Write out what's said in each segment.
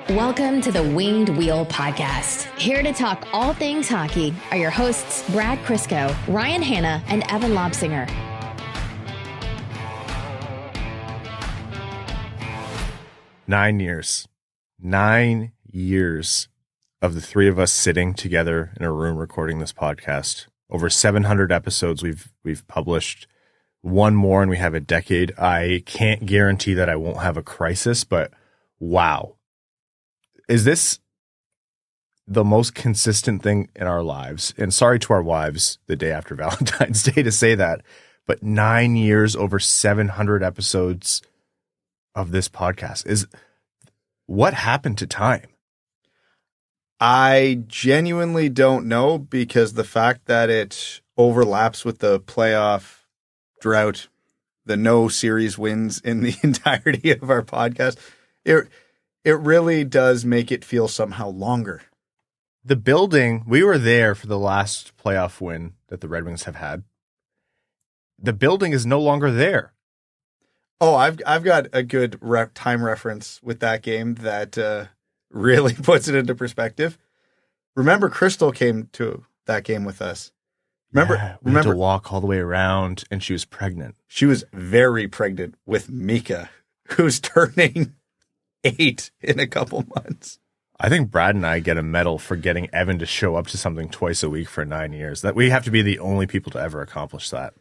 Welcome to the Winged Wheel Podcast. Here to talk all things hockey are your hosts, Brad Crisco, Ryan Hanna, and Evan Lobsinger. Nine years of the three of us sitting together in a room recording this podcast. Over 700 episodes we've published. One more and we have a decade. I can't guarantee that I won't have a crisis, but wow. Is this the most consistent thing in our lives? And sorry to our wives the day after Valentine's Day to say that, but 9 years, over 700 episodes of this podcast. Is what happened to time? I genuinely don't know, because the fact that it overlaps with the playoff drought, the no series wins in the entirety of our podcast, it really does make it feel somehow longer. The building, we were there for the last playoff win that the Red Wings have had. The building is no longer there. Oh, I've got a good time reference with that game that really puts it into perspective. Remember, Crystal came to that game with us. We had to walk all the way around, and she was pregnant. She was very pregnant with Mika, who's turning 8 in a couple months. I think Brad and I get a medal for getting Evan to show up to something twice a week for 9 years. That we have to be the only people to ever accomplish that.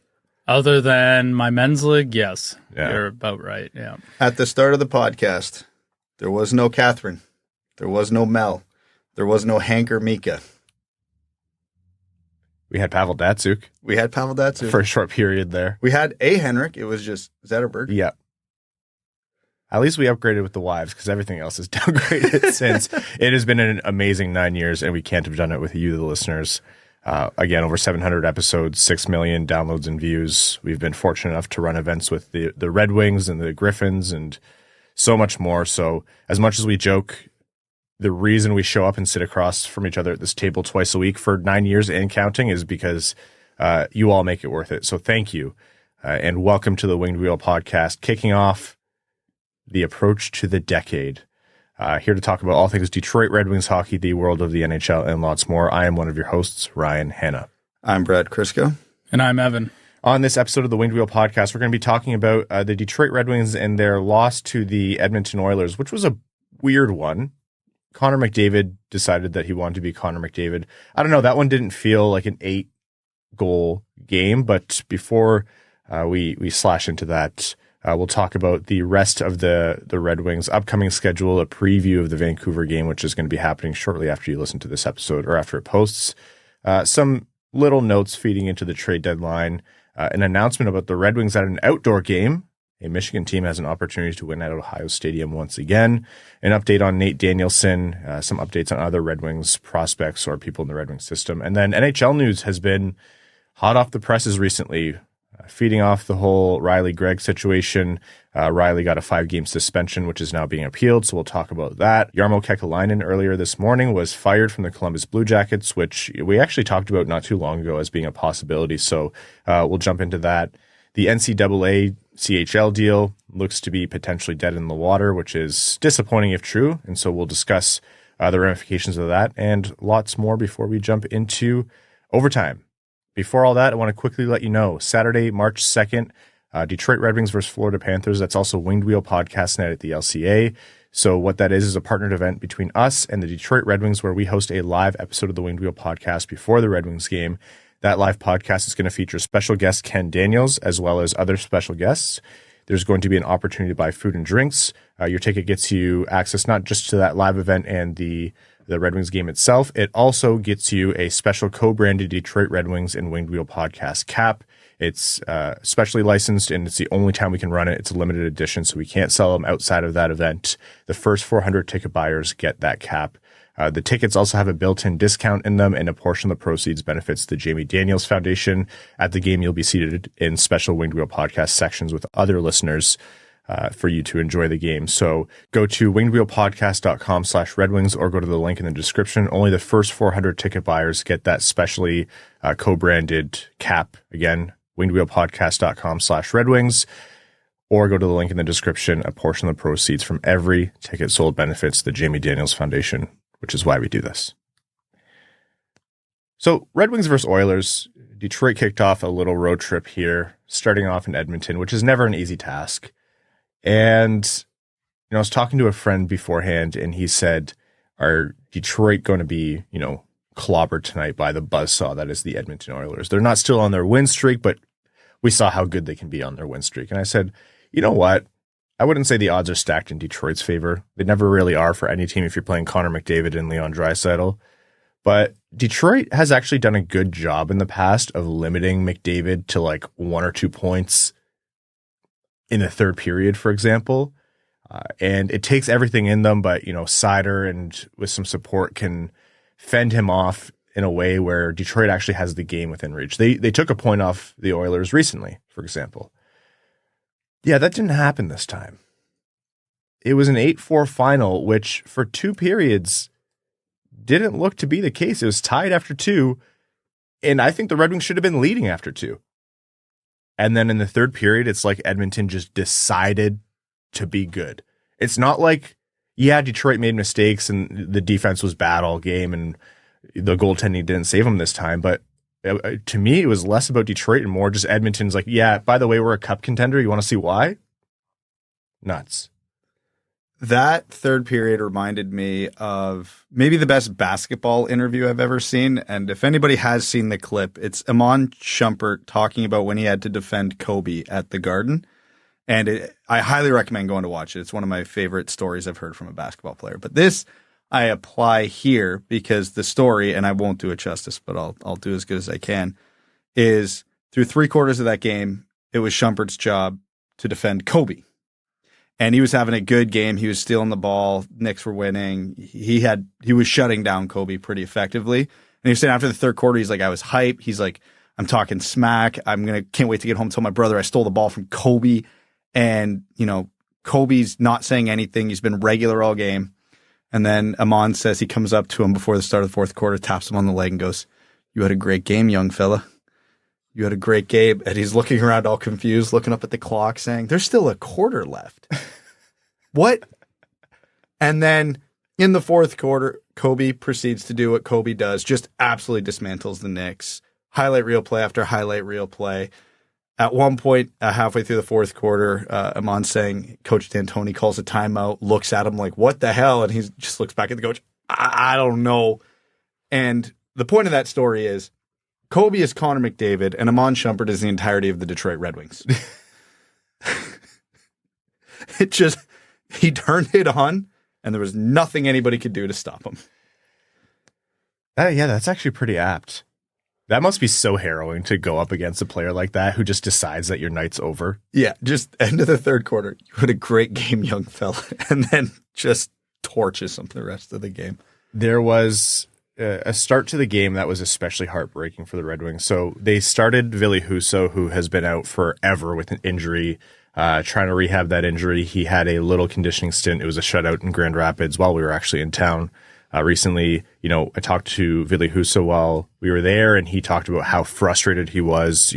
Other than my men's league, yes. Yeah. You're about right, yeah. At the start of the podcast, there was no Catherine. There was no Mel. There was no Hank or Mika. We had Pavel Datsyuk. For a short period there. We had a Henrik. It was just Zetterberg. Yeah. At least we upgraded with the wives, because everything else is downgraded since. It has been an amazing 9 years, and we can't have done it with you, the listeners. Again, over 700 episodes, 6 million downloads and views. We've been fortunate enough to run events with the Red Wings and the Griffins and so much more. So as much as we joke, the reason we show up and sit across from each other at this table twice a week for 9 years and counting is because you all make it worth it. So thank you. And welcome to the Winged Wheel Podcast, kicking off the approach to the decade. Here to talk about all things Detroit Red Wings hockey, the world of the NHL, and lots more. I am one of your hosts, Ryan Hanna. I'm Brad Crisco. And I'm Evan. On this episode of the Winged Wheel Podcast, we're going to be talking about the Detroit Red Wings and their loss to the Edmonton Oilers, which was a weird one. Connor McDavid decided that he wanted to be Connor McDavid. I don't know, that one didn't feel like an 8-goal game, but before we slash into that, we'll talk about the rest of the Red Wings' upcoming schedule, a preview of the Vancouver game, which is going to be happening shortly after you listen to this episode or after it posts. Some little notes feeding into the trade deadline, an announcement about the Red Wings at an outdoor game. A Michigan team has an opportunity to win at Ohio Stadium once again. An update on Nate Danielson, some updates on other Red Wings prospects or people in the Red Wings system. And then NHL news has been hot off the presses recently. Feeding off the whole Ridly Greig situation, Rielly got a 5-game suspension, which is now being appealed, so we'll talk about that. Jarmo Kekalainen earlier this morning was fired from the Columbus Blue Jackets, which we actually talked about not too long ago as being a possibility, so we'll jump into that. The NCAA CHL deal looks to be potentially dead in the water, which is disappointing if true, and so we'll discuss the ramifications of that and lots more before we jump into overtime. Before all that, I want to quickly let you know, Saturday, March 2nd, Detroit Red Wings versus Florida Panthers. That's also Winged Wheel Podcast Night at the LCA. So what that is a partnered event between us and the Detroit Red Wings, where we host a live episode of the Winged Wheel Podcast before the Red Wings game. That live podcast is going to feature special guest Ken Daniels, as well as other special guests. There's going to be an opportunity to buy food and drinks. Your ticket gets you access not just to that live event and the Red Wings game itself. It also gets you a special co-branded Detroit Red Wings and Winged Wheel Podcast cap. It's specially licensed, and it's the only time we can run it. It's a limited edition, so we can't sell them outside of that event. The first 400 ticket buyers get that cap. The tickets also have a built-in discount in them, and a portion of the proceeds benefits the Jamie Daniels Foundation. At the game, you'll be seated in special Winged Wheel Podcast sections with other listeners for you to enjoy the game. So go to wingedwheelpodcast.com/Red Wings or go to the link in the description. Only the first 400 ticket buyers get that specially co-branded cap. Again, wingedwheelpodcast.com/Red Wings. or go to the link in the description. A portion of the proceeds from every ticket sold benefits the Jamie Daniels Foundation, which is why we do this. So Red Wings versus Oilers, Detroit kicked off a little road trip here, starting off in Edmonton, which is never an easy task. And I was talking to a friend beforehand, and he said, are Detroit going to be, clobbered tonight by the buzzsaw that is the Edmonton Oilers? They're not still on their win streak, but we saw how good they can be on their win streak. And I said, you know what? I wouldn't say the odds are stacked in Detroit's favor. They never really are for any team if you're playing Connor McDavid and Leon Draisaitl. But Detroit has actually done a good job in the past of limiting McDavid to like 1 or 2 points in the third period, for example. And it takes everything in them, but, Seider and with some support can fend him off in a way where Detroit actually has the game within reach. They took a point off the Oilers recently, for example. Yeah, that didn't happen this time. It was an 8-4 final, which for 2 periods didn't look to be the case. It was tied after 2, and I think the Red Wings should have been leading after 2. And then in the third period, it's like Edmonton just decided to be good. It's not like, Detroit made mistakes and the defense was bad all game and the goaltending didn't save them this time. But to me, it was less about Detroit and more just Edmonton's like, by the way, we're a cup contender. You want to see why? Nuts. That third period reminded me of maybe the best basketball interview I've ever seen. And if anybody has seen the clip, it's Iman Shumpert talking about when he had to defend Kobe at the Garden. And I highly recommend going to watch it. It's one of my favorite stories I've heard from a basketball player. But this I apply here because the story, and I won't do it justice, but I'll do as good as I can, is through 3/4 of that game, it was Shumpert's job to defend Kobe. And he was having a good game. He was stealing the ball. Knicks were winning. He was shutting down Kobe pretty effectively. And he was saying after the third quarter, he's like, I was hype. He's like, I'm talking smack. Can't wait to get home and tell my brother I stole the ball from Kobe. And, Kobe's not saying anything. He's been regular all game. And then Amon says he comes up to him before the start of the fourth quarter, taps him on the leg and goes, you had a great game, young fella. You had a great game. And he's looking around all confused, looking up at the clock saying, there's still a quarter left. What? And then in the fourth quarter, Kobe proceeds to do what Kobe does, just absolutely dismantles the Knicks. Highlight reel play after highlight reel play. At one point, halfway through the fourth quarter, Amon's saying, Coach D'Antoni calls a timeout, looks at him like, what the hell? And he just looks back at the coach. I don't know. And the point of that story is Kobe is Connor McDavid and Iman Shumpert is the entirety of the Detroit Red Wings. He turned it on and there was nothing anybody could do to stop him. That's actually pretty apt. That must be so harrowing to go up against a player like that who just decides that your night's over. Yeah, just end of the third quarter. You had a great game, young fella. And then just torches him the rest of the game. There was a start to the game that was especially heartbreaking for the Red Wings. So they started Ville Husso, who has been out forever with an injury, trying to rehab that injury. He had a little conditioning stint. It was a shutout in Grand Rapids while we were actually in town. Recently, I talked to Ville Husso while we were there, and he talked about how frustrated he was,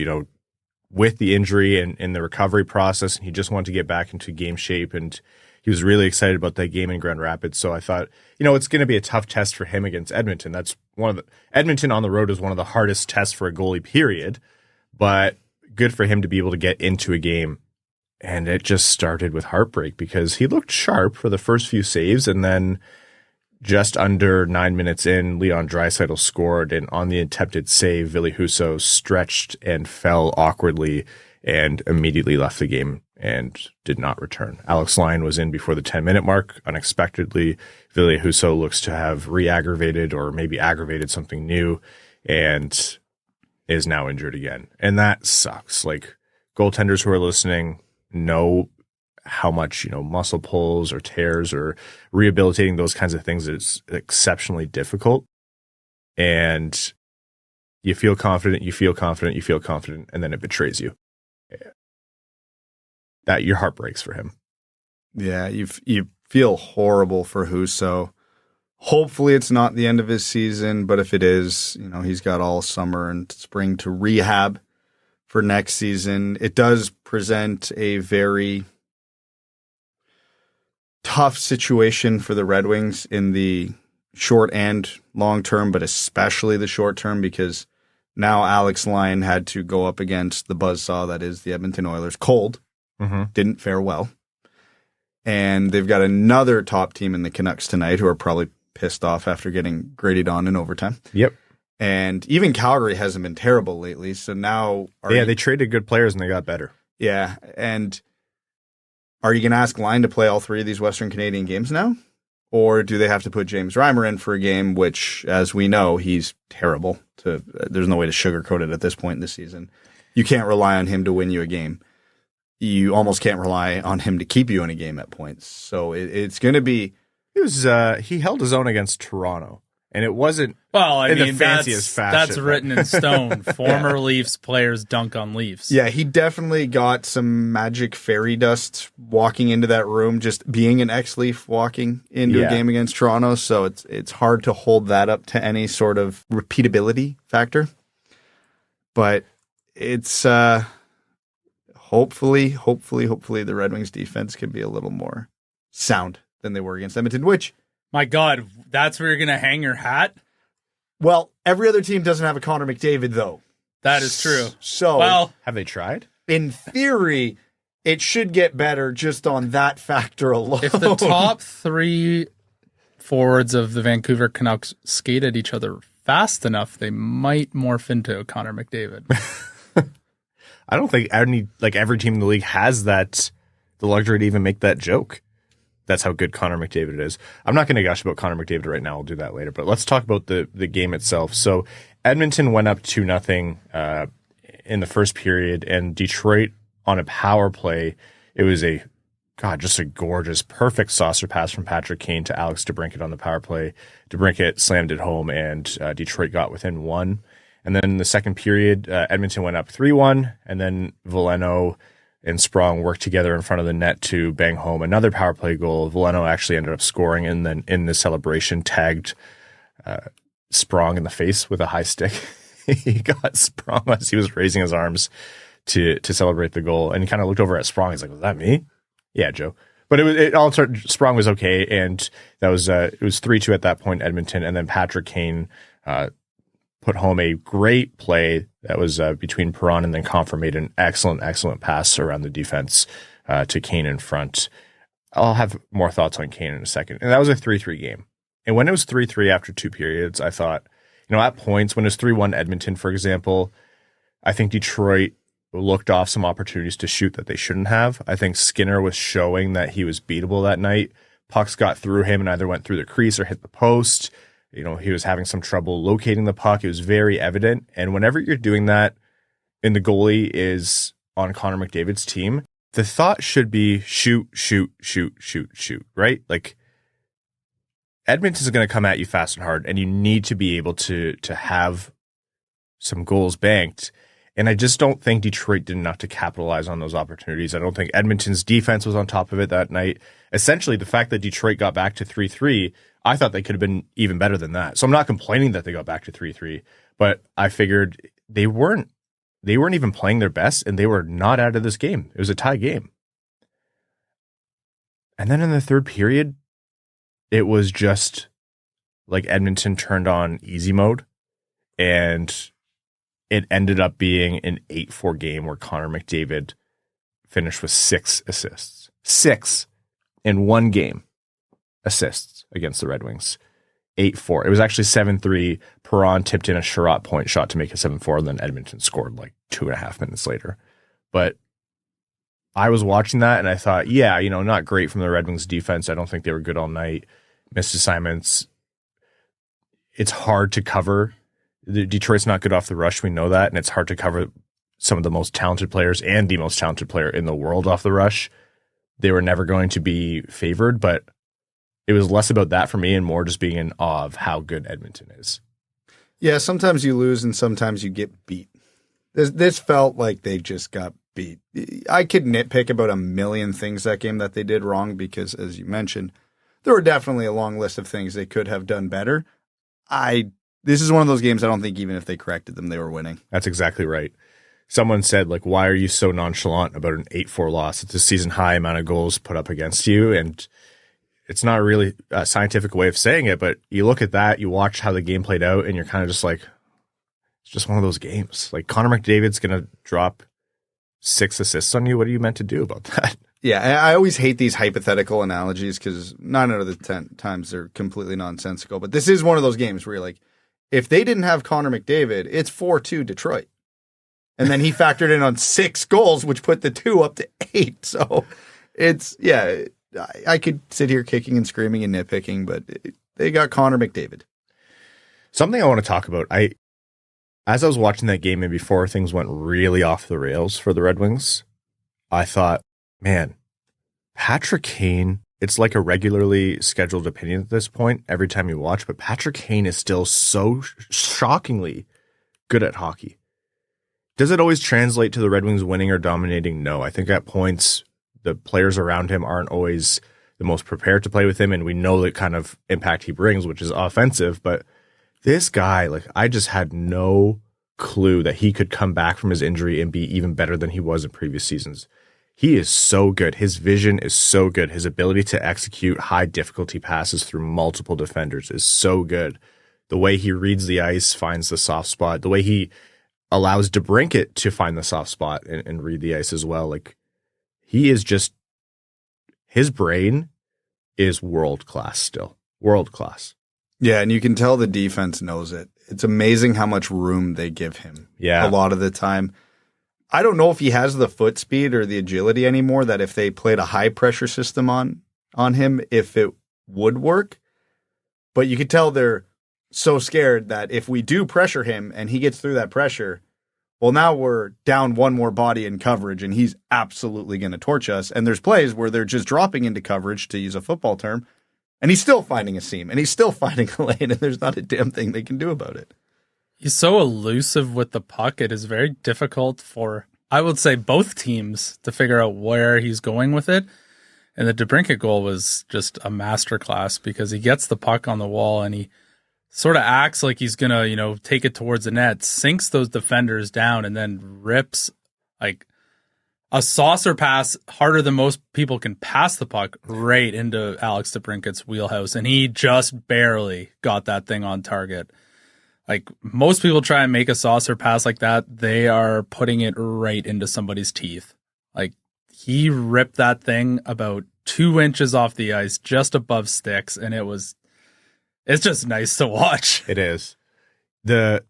with the injury and in the recovery process. And he just wanted to get back into game shape, and he was really excited about that game in Grand Rapids. So I thought, it's going to be a tough test for him against Edmonton. That's Edmonton on the road is one of the hardest tests for a goalie, period. But good for him to be able to get into a game. And it just started with heartbreak because he looked sharp for the first few saves, and then just under 9 minutes in, Leon Draisaitl scored, and on the attempted save, Ville Husso stretched and fell awkwardly and immediately left the game and did not return. Alex Lyon was in before the 10-minute mark. Unexpectedly, Ville Husso looks to have re-aggravated or maybe aggravated something new and is now injured again. And that sucks. Like, goaltenders who are listening know how much, muscle pulls or tears or rehabilitating those kinds of things is exceptionally difficult. And you feel confident, and then it betrays you. That your heart breaks for him. Yeah, you feel horrible for Husso. Hopefully it's not the end of his season, but if it is, he's got all summer and spring to rehab for next season. It does present a very tough situation for the Red Wings in the short and long term, but especially the short term, because now Alex Lyon had to go up against the buzzsaw that is the Edmonton Oilers. Cold. Didn't fare well. And they've got another top team in the Canucks tonight who are probably pissed off after getting graded on in overtime. Yep. And even Calgary hasn't been terrible lately. So now... they traded good players and they got better. Yeah. And are you going to ask Lyon to play all three of these Western Canadian games now? Or do they have to put James Reimer in for a game, which, as we know, he's terrible. There's no way to sugarcoat it at this point in the season. You can't rely on him to win you a game. You almost can't rely on him to keep you in a game at points. So it's going to be... He held his own against Toronto, and it wasn't the fanciest fashion. That's written in stone. Former Leafs players dunk on Leafs. Yeah, he definitely got some magic fairy dust walking into that room, just being an ex-Leaf walking into a game against Toronto. So it's hard to hold that up to any sort of repeatability factor. But it's... Hopefully, the Red Wings defense can be a little more sound than they were against Edmonton, which... My God, that's where you're going to hang your hat? Well, every other team doesn't have a Connor McDavid, though. That is true. So... Have they tried? In theory, it should get better just on that factor alone. If the top three forwards of the Vancouver Canucks skate at each other fast enough, they might morph into Connor McDavid. I don't think every team in the league has the luxury to even make that joke. That's how good Connor McDavid is. I'm not going to gush about Connor McDavid right now. I'll do that later. But let's talk about the game itself. So Edmonton went up 2-0 in the first period, and Detroit on a power play. It was just a gorgeous, perfect saucer pass from Patrick Kane to Alex DeBrincat on the power play. DeBrincat slammed it home, and Detroit got within one. And then in the second period, Edmonton went up 3-1, and then Veleno and Sprong worked together in front of the net to bang home another power play goal. Veleno actually ended up scoring, and then in the celebration tagged Sprong in the face with a high stick. He got Sprong as he was raising his arms to celebrate the goal, and he kind of looked over at Sprong. He's like, "Was that me?" Yeah, Joe. But Sprong was okay, and that was it was 3-2 at that point, Edmonton, and then Patrick Kane put home a great play that was between Perron and then Confer made an excellent pass around the defense to Kane in front. I'll have more thoughts on Kane in a second. And that was a 3-3 game. And when it was 3-3 after two periods, I thought, at points, when it was 3-1 Edmonton, for example, I think Detroit looked off some opportunities to shoot that they shouldn't have. I think Skinner was showing that he was beatable that night. Pucks got through him and either went through the crease or hit the post. He was having some trouble locating the puck. It was very evident. And whenever you're doing that and the goalie is on Connor McDavid's team, the thought should be shoot, right? Like Edmonton's going to come at you fast and hard, and you need to be able to have some goals banked. And I just don't think Detroit did enough to capitalize on those opportunities. I don't think Edmonton's defense was on top of it that night. Essentially, the fact that Detroit got back to 3-3, I thought they could have been even better than that. So I'm not complaining that they got back to 3-3, but I figured they weren't even playing their best, and they were not out of this game. It was a tie game. And then in the third period, it was just like Edmonton turned on easy mode, and it ended up being an 8-4 game where Connor McDavid finished with 6 assists. 6 in one game assists against the Red Wings. 8-4. It was actually 7-3. Perron tipped in a Sherratt point shot to make it 7-4, and then Edmonton scored like 2.5 minutes later. But I was watching that, and I thought, not great from the Red Wings defense. I don't think they were good all night. Missed assignments. It's hard to cover. Detroit's not good off the rush. We know that, and it's hard to cover some of the most talented players and the most talented player in the world off the rush. They were never going to be favored, but it was less about that for me and more just being in awe of how good Edmonton is. Yeah, sometimes you lose and sometimes you get beat. This felt like they just got beat. I could nitpick about a million things that game that they did wrong because, as you mentioned, there were definitely a long list of things they could have done better. This is one of those games I don't think even if they corrected them, they were winning. That's exactly right. someone said, like, why are you so nonchalant about an 8-4 loss? It's a season high amount of goals put up against you. And it's not really a scientific way of saying it, but you look at that, you watch how the game played out, and you're kind of just like, it's just one of those games. Like, Connor McDavid's going to drop 6 assists on you. What are you meant to do about that? Yeah, I always hate these hypothetical analogies because 9 out of the 10 times they're completely nonsensical. But this is one of those games where you're like, if they didn't have Connor McDavid, it's 4-2 Detroit. And then he factored in on 6 goals, which put the 2 up to 8. So it's, yeah, I could sit here kicking and screaming and nitpicking, but they got Connor McDavid. Something I want to talk about. As I was watching that game and before things went really off the rails for the Red Wings, I thought, man, Patrick Kane, it's like a regularly scheduled opinion at this point every time you watch, but Patrick Kane is still so shockingly good at hockey. Does it always translate to the Red Wings winning or dominating? No. I think at points, the players around him aren't always the most prepared to play with him, and we know the kind of impact he brings, which is offensive, but this guy, like, I just had no clue that he could come back from his injury and be even better than he was in previous seasons. He is so good. His vision is so good. His ability to execute high difficulty passes through multiple defenders is so good. The way he reads the ice, finds the soft spot, the way he allows DeBrincat to find the soft spot and read the ice as well. Like, he is just, his brain is world class still. World class. Yeah, and you can tell the defense knows it. It's amazing how much room they give him. Yeah. A lot of the time. I don't know if he has the foot speed or the agility anymore that if they played a high pressure system on him, if it would work. But you could tell they're so scared that if we do pressure him and he gets through that pressure, well, now we're down one more body in coverage and he's absolutely going to torch us. And there's plays where they're just dropping into coverage, to use a football term, and he's still finding a seam and he's still finding a lane, and there's not a damn thing they can do about it. He's so elusive with the puck. It is very difficult for, I would say, both teams to figure out where he's going with it. And the DeBrincat goal was just a masterclass because he gets the puck on the wall and he sort of acts like he's going to, take it towards the net, sinks those defenders down, and then rips like a saucer pass harder than most people can pass the puck right into Alex DeBrincat's wheelhouse. And he just barely got that thing on target. Like, most people try and make a saucer pass like that, they are putting it right into somebody's teeth. Like, he ripped that thing about 2 inches off the ice, just above sticks, and it's just nice to watch. It is. The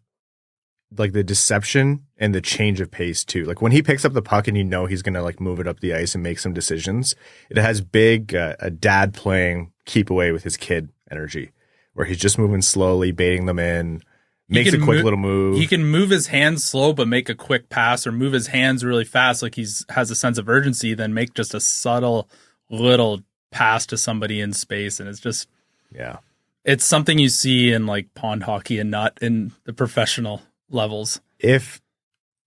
deception and the change of pace too. Like, when he picks up the puck and he's going to move it up the ice and make some decisions, it has big a dad playing keep away with his kid energy, where he's just moving slowly, baiting them in. Makes a quick little move. He can move his hands slow, but make a quick pass, or move his hands really fast, like has a sense of urgency, then make just a subtle little pass to somebody in space. And it's just, yeah, it's something you see in like pond hockey and not in the professional levels. If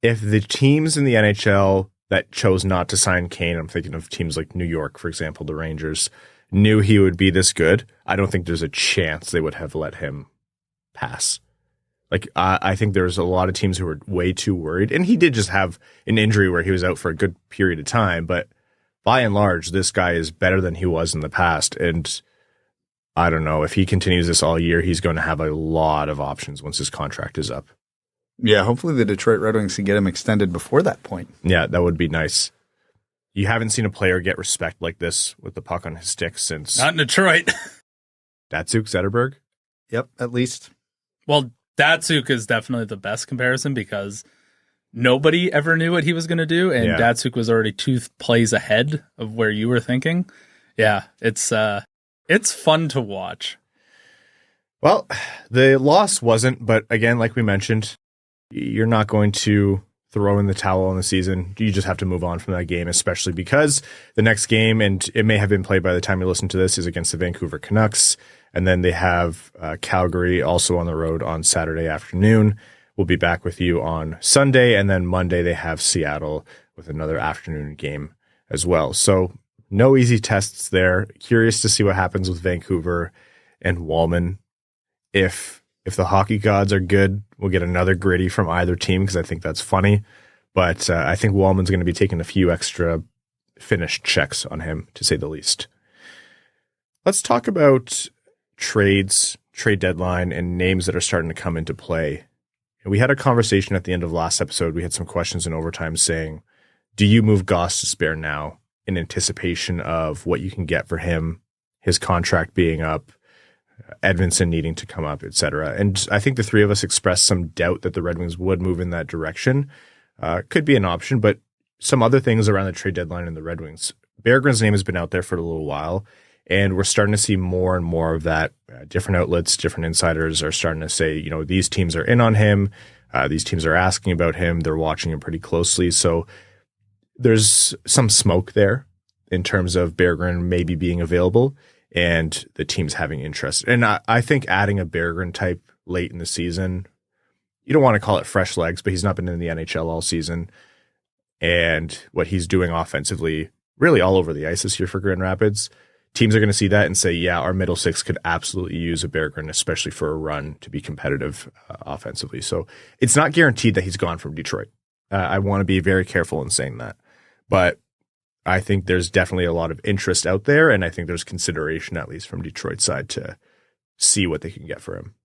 the teams in the NHL that chose not to sign Kane, I'm thinking of teams like New York, for example, the Rangers, knew he would be this good, I don't think there's a chance they would have let him pass. Like, I think there's a lot of teams who were way too worried. And he did just have an injury where he was out for a good period of time. But by and large, this guy is better than he was in the past. And I don't know, if he continues this all year, he's going to have a lot of options once his contract is up. Yeah, hopefully the Detroit Red Wings can get him extended before that point. Yeah, that would be nice. You haven't seen a player get respect like this with the puck on his stick since... Not in Detroit. Datsuk Zetterberg? Yep, at least. Well, Datsuk is definitely the best comparison because nobody ever knew what he was going to do, and Datsuk was already 2 plays ahead of where you were thinking. Yeah, it's fun to watch. Well, the loss wasn't, but again, like we mentioned, you're not going to throw in the towel on the season. You just have to move on from that game, especially because the next game, and it may have been played by the time you listen to this, is against the Vancouver Canucks. And then they have Calgary also on the road on Saturday afternoon. We'll be back with you on Sunday. And then Monday they have Seattle with another afternoon game as well. So no easy tests there. Curious to see what happens with Vancouver and Walman. If the hockey gods are good, we'll get another Griddy from either team because I think that's funny. But I think Walman's going to be taking a few extra finished checks on him, to say the least. Let's talk about trades, trade deadline, and names that are starting to come into play. And we had a conversation at the end of last episode. We had some questions in overtime saying, do you move Gostisbehere now in anticipation of what you can get for him, his contract being up, Edvinsson needing to come up, etc.? And I think the three of us expressed some doubt that the Red Wings would move in that direction. Could be an option, but some other things around the trade deadline in the Red Wings. Berggren's name has been out there for a little while, and we're starting to see more and more of that. Different outlets, different insiders are starting to say, these teams are in on him. These teams are asking about him. They're watching him pretty closely. So there's some smoke there in terms of Berggren maybe being available and the teams having interest. And I think adding a Berggren type late in the season, you don't want to call it fresh legs, but he's not been in the NHL all season. And what he's doing offensively, really all over the ice this year for Grand Rapids, teams are going to see that and say, yeah, our middle six could absolutely use a Berggren, especially for a run to be competitive offensively. So it's not guaranteed that he's gone from Detroit. I want to be very careful in saying that. But I think there's definitely a lot of interest out there, and I think there's consideration, at least from Detroit's side, to see what they can get for him.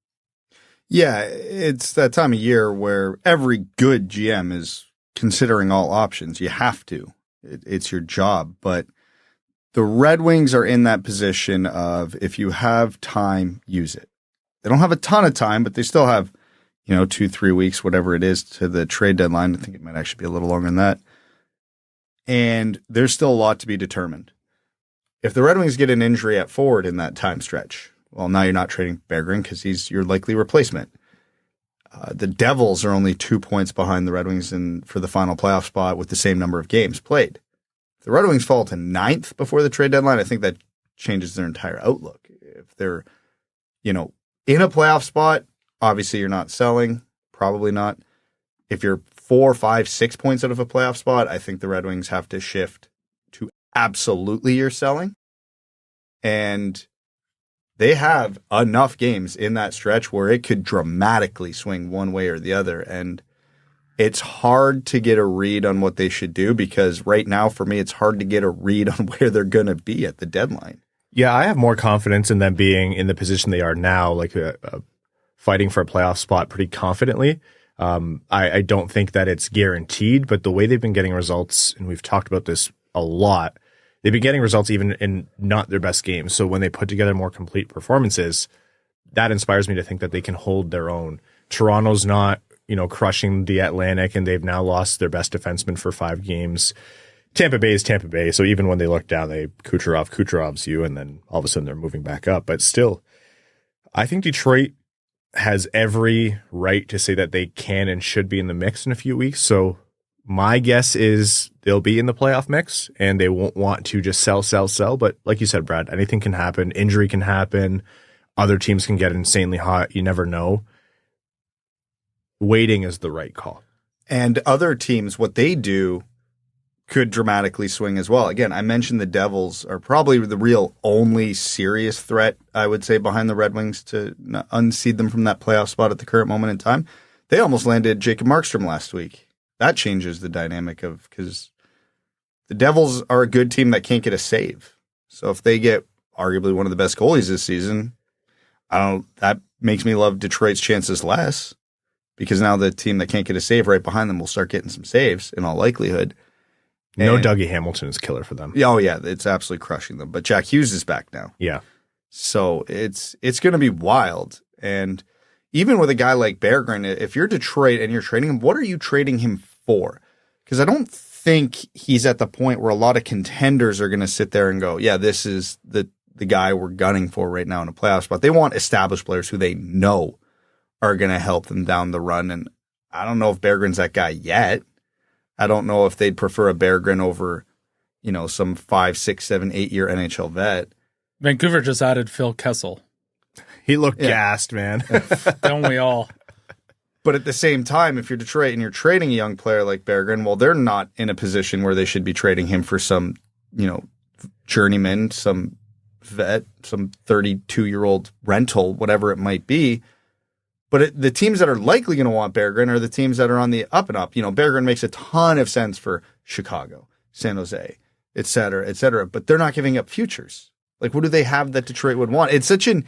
Yeah, it's that time of year where every good GM is considering all options. You have to. It's your job. But the Red Wings are in that position of, if you have time, use it. They don't have a ton of time, but they still have, 2-3 weeks, whatever it is, to the trade deadline. I think it might actually be a little longer than that. And there's still a lot to be determined. If the Red Wings get an injury at forward in that time stretch, well, now you're not trading Berggren because he's your likely replacement. The Devils are only 2 points behind the Red Wings for the final playoff spot with the same number of games played. If the Red Wings fall to 9th before the trade deadline, I think that changes their entire outlook. If they're, in a playoff spot, obviously you're not selling, probably not. If you're 4, 5, 6 points out of a playoff spot, I think the Red Wings have to shift to absolutely you're selling. And they have enough games in that stretch where it could dramatically swing one way or the other. And it's hard to get a read on what they should do because right now, for me, it's hard to get a read on where they're going to be at the deadline. Yeah, I have more confidence in them being in the position they are now, like fighting for a playoff spot pretty confidently. I don't think that it's guaranteed, but the way they've been getting results, and we've talked about this a lot, they've been getting results even in not their best games. So when they put together more complete performances, that inspires me to think that they can hold their own. Toronto's not, crushing the Atlantic, and they've now lost their best defenseman for 5 games. Tampa Bay is Tampa Bay. So even when they look down, they Kucherov's you, and then all of a sudden they're moving back up. But still, I think Detroit has every right to say that they can and should be in the mix in a few weeks. So my guess is they'll be in the playoff mix and they won't want to just sell. But like you said, Brad, anything can happen. Injury can happen. Other teams can get insanely hot. You never know. Waiting is the right call. And other teams, what they do could dramatically swing as well. Again, I mentioned the Devils are probably the real only serious threat, I would say, behind the Red Wings to unseed them from that playoff spot at the current moment in time. They almost landed Jacob Markstrom last week. That changes the dynamic because the Devils are a good team that can't get a save. So if they get arguably one of the best goalies this season, that makes me love Detroit's chances less because now the team that can't get a save right behind them will start getting some saves in all likelihood. No, Dougie Hamilton is killer for them. Oh, yeah, it's absolutely crushing them. But Jack Hughes is back now. Yeah. So it's going to be wild. And even with a guy like Berggren, if you're Detroit and you're trading him, what are you trading him for? Because I don't think he's at the point where a lot of contenders are going to sit there and go, yeah, this is the guy we're gunning for right now in a playoff spot. They want established players who they know are going to help them down the run. And I don't know if Berggren's that guy yet. I don't know if they'd prefer a Berggren over, some 5, 6, 7, 8 year NHL vet. Vancouver just added Phil Kessel. He looked gassed, man. Don't we all? But at the same time, if you're Detroit and you're trading a young player like Berggren, well, they're not in a position where they should be trading him for some, journeyman, some vet, some 32-year-old rental, whatever it might be. But the teams that are likely going to want Berggren are the teams that are on the up and up. You know, Berggren makes a ton of sense for Chicago, San Jose, et cetera, but they're not giving up futures. Like, what do they have that Detroit would want? It's such an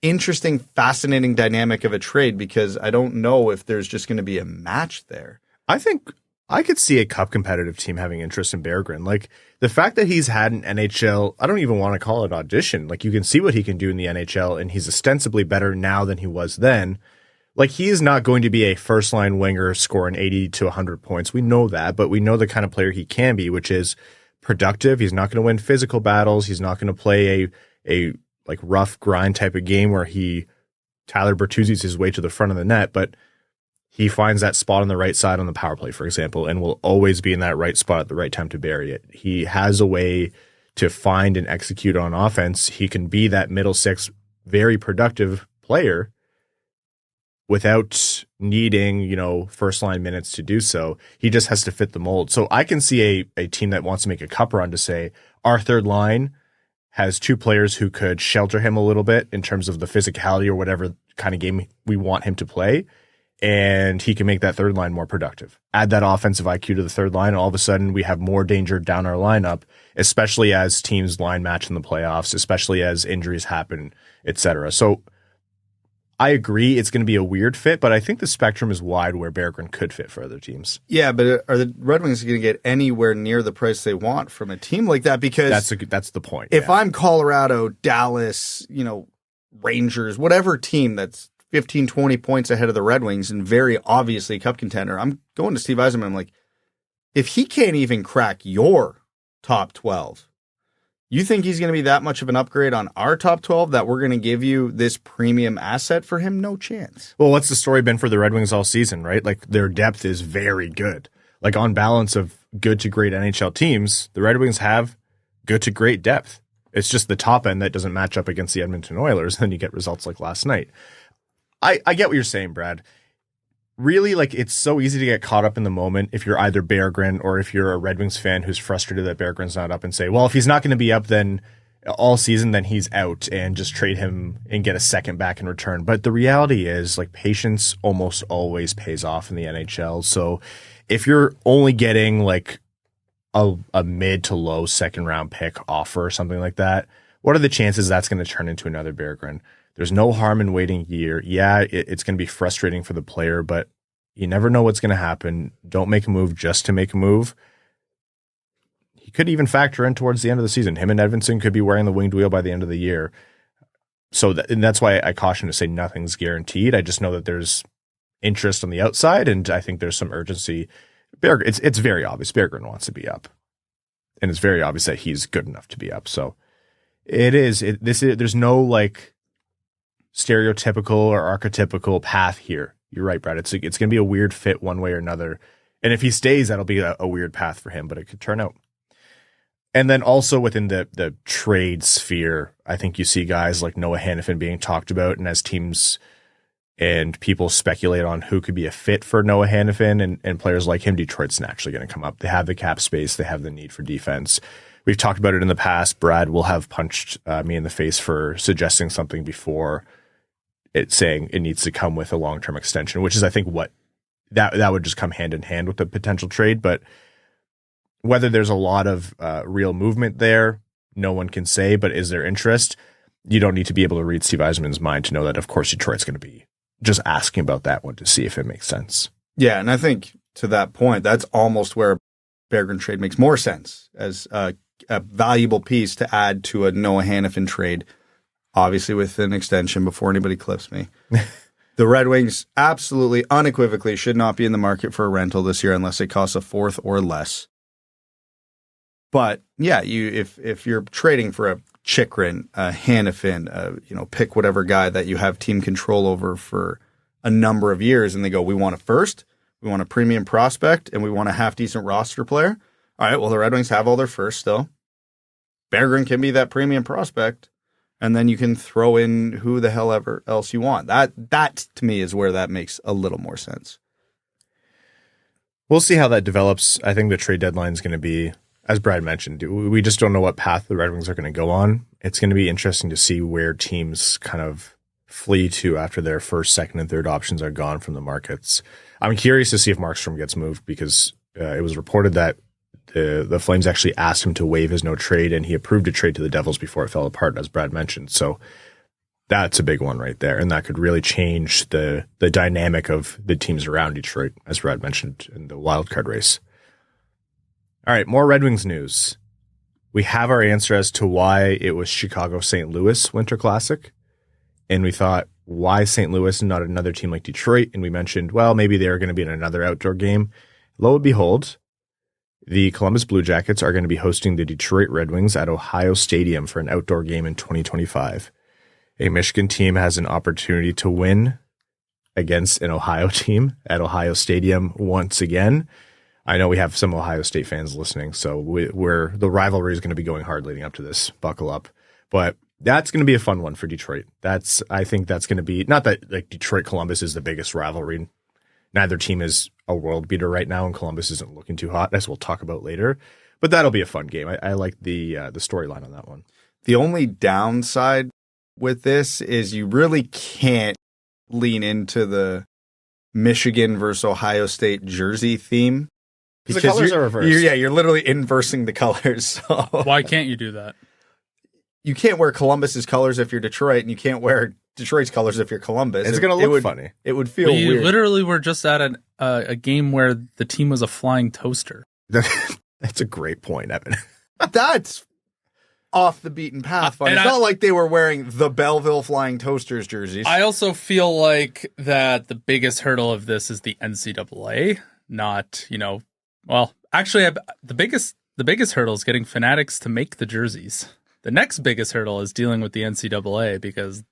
interesting, fascinating dynamic of a trade because I don't know if there's just going to be a match there. I think I could see a cup competitive team having interest in Berggren. Like, the fact that he's had an NHL, I don't even want to call it audition. Like, you can see what he can do in the NHL, and he's ostensibly better now than he was then. Like, he is not going to be a first-line winger scoring 80 to 100 points. We know that, but we know the kind of player he can be, which is productive. He's not going to win physical battles. He's not going to play a like rough grind type of game where Tyler Bertuzzi's his way to the front of the net, but he finds that spot on the right side on the power play, for example, and will always be in that right spot at the right time to bury it. He has a way to find and execute on offense. He can be that middle six, very productive player without needing, you know, first line minutes to do so. He just has to fit the mold. So I can see a team that wants to make a cup run to say our third line has two players who could shelter him a little bit in terms of the physicality or whatever kind of game we want him to play. And he can make that third line more productive. Add that offensive IQ to the third line, and all of a sudden we have more danger down our lineup, especially as teams line match in the playoffs, especially as injuries happen, etc. So I agree it's going to be a weird fit, but I think the spectrum is wide where Berggren could fit for other teams. Yeah, but are the Red Wings going to get anywhere near the price they want from a team like that? Because that's the point. If I'm Colorado, Dallas, you know, Rangers, whatever team that's 15, 20 points ahead of the Red Wings and very obviously a cup contender, I'm going to Steve Yzerman. I'm like, if he can't even crack your top 12, you think he's going to be that much of an upgrade on our top 12 that we're going to give you this premium asset for him? No chance. Well, what's the story been for the Red Wings all season, right? Like, their depth is very good. Like, on balance of good to great NHL teams, the Red Wings have good to great depth. It's just the top end that doesn't match up against the Edmonton Oilers, and then you get results like last night. I get what you're saying, Brad. Really, like, it's so easy to get caught up in the moment if you're either Berggren or if you're a Red Wings fan who's frustrated that Berggren's not up and say, well, if he's not going to be up then all season, then he's out, and just trade him and get a second back in return. But the reality is, like, patience almost always pays off in the NHL. So if you're only getting like a mid to low second round pick offer or something like that, what are the chances that's going to turn into another Berggren? There's no harm in waiting a year. Yeah, it's going to be frustrating for the player, but you never know what's going to happen. Don't make a move just to make a move. He could even factor in towards the end of the season. Him and Edvinsson could be wearing the winged wheel by the end of the year. So and that's why I caution to say nothing's guaranteed. I just know that there's interest on the outside, and I think there's some urgency. It's very obvious Berggren wants to be up, and it's very obvious that he's good enough to be up. So there's no like stereotypical or archetypical path here. You're right, Brad. It's going to be a weird fit one way or another. And if he stays, that'll be a weird path for him, but it could turn out. And then also within the trade sphere, I think you see guys like Noah Hanifin being talked about, and as teams and people speculate on who could be a fit for Noah Hanifin and players like him, Detroit's naturally going to come up. They have the cap space. They have the need for defense. We've talked about it in the past. Brad will have punched me in the face for suggesting something before, it saying it needs to come with a long-term extension, which is, I think, what that would just come hand in hand with the potential trade. But whether there's a lot of real movement there, no one can say. But is there interest? You don't need to be able to read Steve Yzerman's mind to know that, of course, Detroit's going to be just asking about that one to see if it makes sense. Yeah, and I think to that point, that's almost where Berggren trade makes more sense as a valuable piece to add to a Noah Hanifin trade. Obviously, with an extension before anybody clips me. The Red Wings absolutely, unequivocally should not be in the market for a rental this year unless it costs a fourth or less. But yeah, if you're trading for a Chychrun, a Hanifin, pick whatever guy that you have team control over for a number of years, and they go, we want a first, we want a premium prospect, and we want a half decent roster player. All right, well, the Red Wings have all their first still. Berggren can be that premium prospect. And then you can throw in who the hell ever else you want. That to me is where that makes a little more sense. We'll see how that develops. I think the trade deadline is going to be, as Brad mentioned, we just don't know what path the Red Wings are going to go on. It's going to be interesting to see where teams kind of flee to after their first, second, and third options are gone from the markets. I'm curious to see if Markstrom gets moved because it was reported that the Flames actually asked him to waive his no trade, and he approved a trade to the Devils before it fell apart, as Brad mentioned. So that's a big one right there, and that could really change the dynamic of the teams around Detroit, as Brad mentioned in the wild card race. All right, more Red Wings news. We have our answer as to why it was Chicago-St. Louis Winter Classic, and we thought, why St. Louis and not another team like Detroit? And we mentioned, well, maybe they're going to be in another outdoor game. Lo and behold, the Columbus Blue Jackets are going to be hosting the Detroit Red Wings at Ohio Stadium for an outdoor game in 2025. A Michigan team has an opportunity to win against an Ohio team at Ohio Stadium once again. I know we have some Ohio State fans listening, so the rivalry is going to be going hard leading up to this. Buckle up. But that's going to be a fun one for Detroit. I think that's going to be, not that like Detroit Columbus is the biggest rivalry. Neither team is a world beater right now, and Columbus isn't looking too hot, as we'll talk about later. But that'll be a fun game. I like the storyline on that one. The only downside with this is you really can't lean into the Michigan versus Ohio State jersey theme. Because the colors are reversed. You're literally inversing the colors. So. Why can't you do that? You can't wear Columbus's colors if you're Detroit, and you can't wear Detroit's colors if you're Columbus. It's going to look funny. It would feel weird. You literally were just at a game where the team was a flying toaster. That's a great point, Evan. That's off the beaten path. It's not like they were wearing the Belleville Flying Toasters jerseys. I also feel like that the biggest hurdle of this is the NCAA, not, well, actually, the biggest hurdle is getting Fanatics to make the jerseys. The next biggest hurdle is dealing with the NCAA because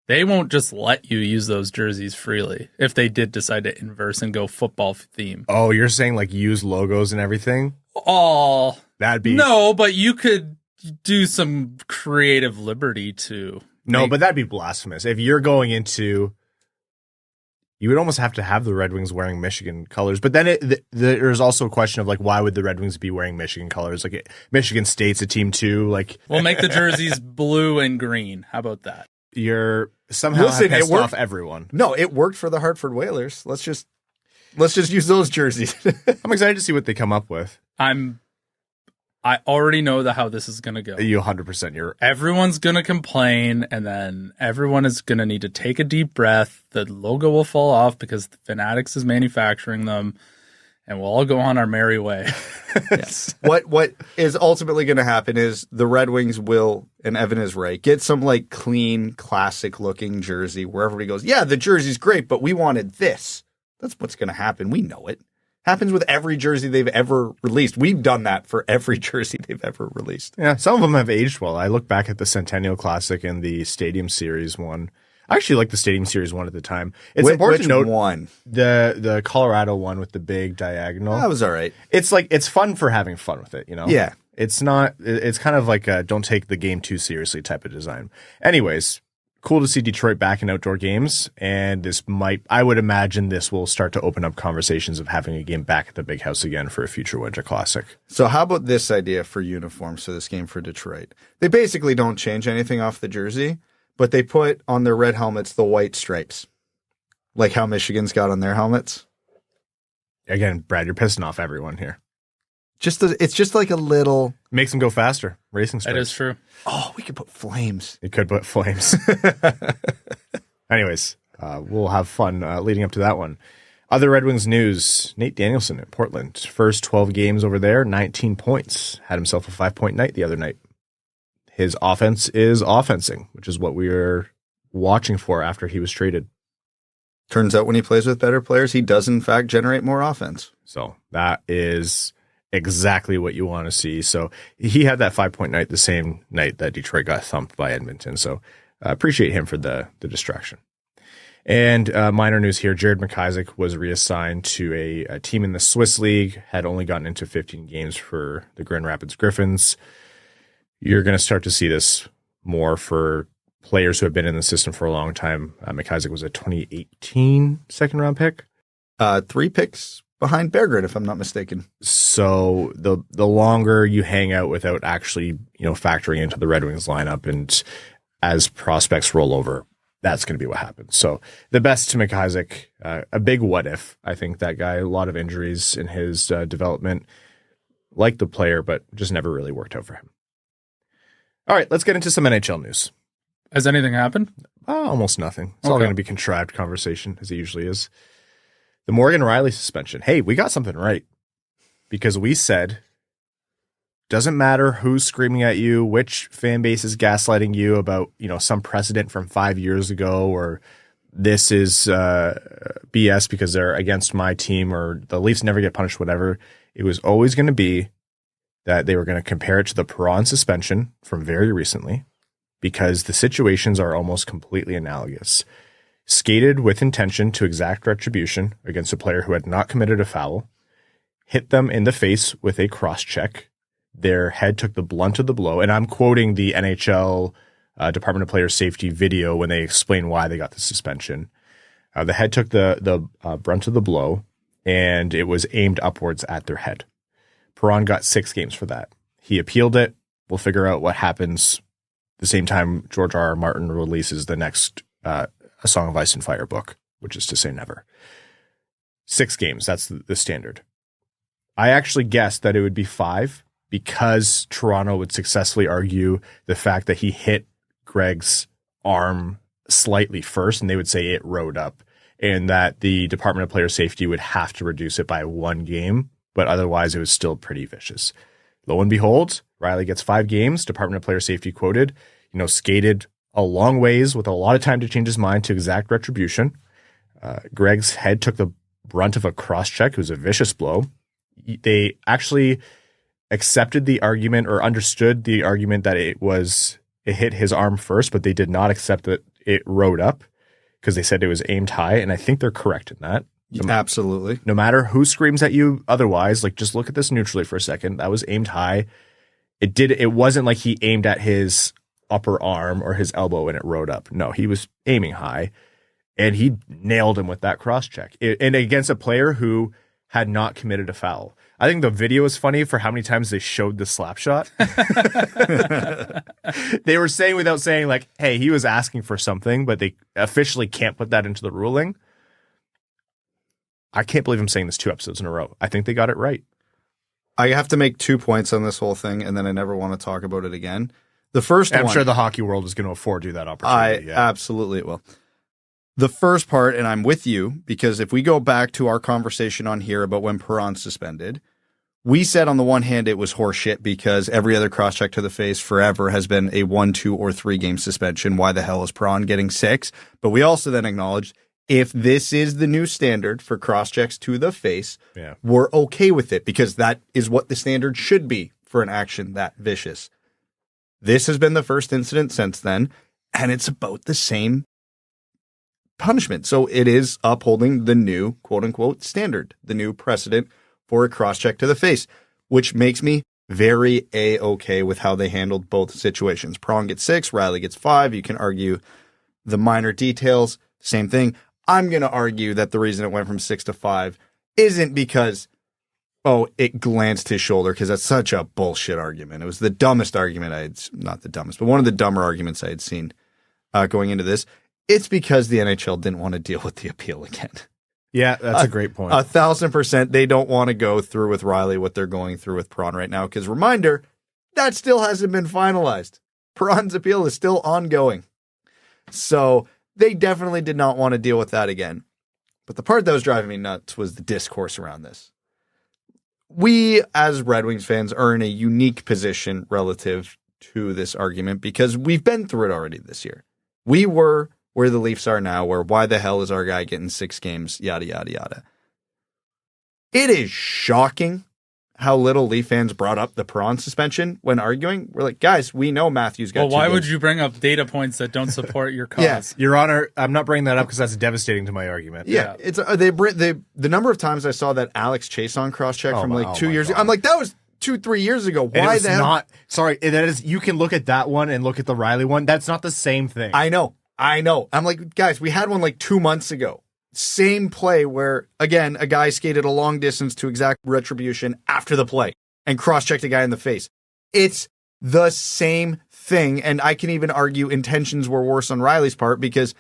they won't just let you use those jerseys freely if they did decide to inverse and go football theme. Oh, you're saying like use logos and everything? Oh, that'd be no, but you could do some creative liberty to. No, but that'd be blasphemous. If you're going into, you would almost have to have the Red Wings wearing Michigan colors. But then there's also a question of like, why would the Red Wings be wearing Michigan colors? Like Michigan State's a team too. Like, we'll make the jerseys blue and green. How about that? You're somehow pissed off everyone. No, it worked for the Hartford Whalers. Let's just use those jerseys. I'm excited to see what they come up with. I already know how this is going to go. You 100%. Everyone's going to complain, and then everyone is going to need to take a deep breath. The logo will fall off because Fanatics is manufacturing them, and we'll all go on our merry way. Yes. What is ultimately going to happen is the Red Wings will, and Evan is right, get some like clean, classic-looking jersey where everybody goes, yeah, the jersey's great, but we wanted this. That's what's going to happen. We know it. Happens with every jersey they've ever released. We've done that for every jersey they've ever released. Yeah, some of them have aged well. I look back at the Centennial Classic and the Stadium Series one. I actually liked the Stadium Series one at the time. It's important to note one? The Colorado one with the big diagonal. That was all right. It's like it's fun for having fun with it, Yeah. It's not. It's kind of like a don't take the game too seriously type of design. Anyways. Cool to see Detroit back in outdoor games, and I would imagine this will start to open up conversations of having a game back at the Big House again for a future Winter Classic. So how about this idea for uniforms for this game for Detroit? They basically don't change anything off the jersey, but they put on their red helmets the white stripes, like how Michigan's got on their helmets. Again, Brad, you're pissing off everyone here. It's just like a little... Makes them go faster. Racing stripes. That is true. Oh, we could put flames. It could put flames. Anyways, we'll have fun leading up to that one. Other Red Wings news, Nate Danielson at Portland. First 12 games over there, 19 points. Had himself a 5-point night the other night. His offense is offensing, which is what we were watching for after he was traded. Turns out when he plays with better players, he does in fact generate more offense. So that is exactly what you want to see. So he had that 5-point night the same night that Detroit got thumped by Edmonton. So appreciate him for the distraction. And minor news here, Jared McIsaac was reassigned to a team in the Swiss League, had only gotten into 15 games for the Grand Rapids Griffins. You're going to start to see this more for players who have been in the system for a long time. McIsaac was a 2018 second-round pick. 3 picks behind Berggren, if I'm not mistaken. So the longer you hang out without actually, factoring into the Red Wings lineup, and as prospects roll over, that's going to be what happens. So the best to McIsaac, a big what if. I think that guy, a lot of injuries in his development, like the player, but just never really worked out for him. All right, let's get into some NHL news. Has anything happened? Almost nothing. It's all going to be contrived conversation, as it usually is. The Morgan Rielly suspension. Hey, we got something right. Because we said, doesn't matter who's screaming at you, which fan base is gaslighting you about, some precedent from 5 years ago, or this is BS because they're against my team, or the Leafs never get punished, whatever. It was always going to be that they were going to compare it to the Perron suspension from very recently, because the situations are almost completely analogous. Skated with intention to exact retribution against a player who had not committed a foul, hit them in the face with a cross-check. Their head took the blunt of the blow. And I'm quoting the NHL Department of Player Safety video when they explain why they got the suspension. The head took the brunt of the blow, and it was aimed upwards at their head. Perron got 6 games for that. He appealed it. We'll figure out what happens the same time George R.R. Martin releases the next A Song of Ice and Fire book, which is to say never. 6 games, that's the standard. I actually guessed that it would be 5 because Toronto would successfully argue the fact that he hit Greig's arm slightly first, and they would say it rode up, and that the Department of Player Safety would have to reduce it by 1 game, but otherwise it was still pretty vicious. Lo and behold, Rielly gets 5 games. Department of Player Safety quoted, skated a long ways with a lot of time to change his mind to exact retribution. Greig's head took the brunt of a cross-check. It was a vicious blow. They actually accepted the argument or understood the argument that it hit his arm first, but they did not accept that it rode up because they said it was aimed high, and I think they're correct in that. Absolutely. No matter who screams at you otherwise, just look at this neutrally for a second. That was aimed high. It wasn't like he aimed at his upper arm or his elbow and it rode up. No, he was aiming high, and he nailed him with that cross-check. And against a player who had not committed a foul. I think the video is funny for how many times they showed the slap shot. They were saying without saying, hey, he was asking for something, but they officially can't put that into the ruling. I can't believe I'm saying this 2 episodes in a row. I think they got it right. I have to make 2 points on this whole thing, and then I never want to talk about it again. The first one, I'm sure the hockey world is going to afford you that opportunity. Absolutely it will. The first part, and I'm with you, because if we go back to our conversation on here about when Perron suspended, we said on the one hand it was horseshit because every other cross-check to the face forever has been a 1, 2, or 3 game suspension. Why the hell is Perron getting 6? But we also then acknowledged if this is the new standard for cross-checks to the face, we're okay with it because that is what the standard should be for an action that vicious. This has been the first incident since then, and it's about the same punishment. So it is upholding the new quote-unquote standard, the new precedent for a cross-check to the face, which makes me very A-okay with how they handled both situations. Perron gets 6, Rielly gets 5. You can argue the minor details, same thing. I'm going to argue that the reason it went from 6 to 5 isn't because, it glanced his shoulder, because that's such a bullshit argument. It was the dumbest argument not the dumbest, but one of the dumber arguments I had seen going into this. It's because the NHL didn't want to deal with the appeal again. Yeah, that's a great point. 1,000%. They don't want to go through with Rielly what they're going through with Perron right now. Because reminder, that still hasn't been finalized. Perron's appeal is still ongoing. So they definitely did not want to deal with that again. But the part that was driving me nuts was the discourse around this. We, as Red Wings fans, are in a unique position relative to this argument because we've been through it already this year. We were where the Leafs are now, where why the hell is our guy getting 6 games, yada, yada, yada. It is shocking how little Leaf fans brought up the Perron suspension when arguing. We're like, guys, we know Matthews got 2 why games. would you bring up data points that don't support your cause? Yeah. Your Honor, I'm not bringing that up because that's devastating to my argument. Yeah. It's the number of times I saw that Alex Chason cross-check from 2 years ago. I'm like, that was 2-3 years ago. Why the hell? Not, sorry, that is, you can look at that one and look at the Rielly one. That's not the same thing. I know. I'm like, guys, we had one 2 months ago. Same play where, again, a guy skated a long distance to exact retribution after the play and cross-checked a guy in the face. It's the same thing. And I can even argue intentions were worse on Rielly's part because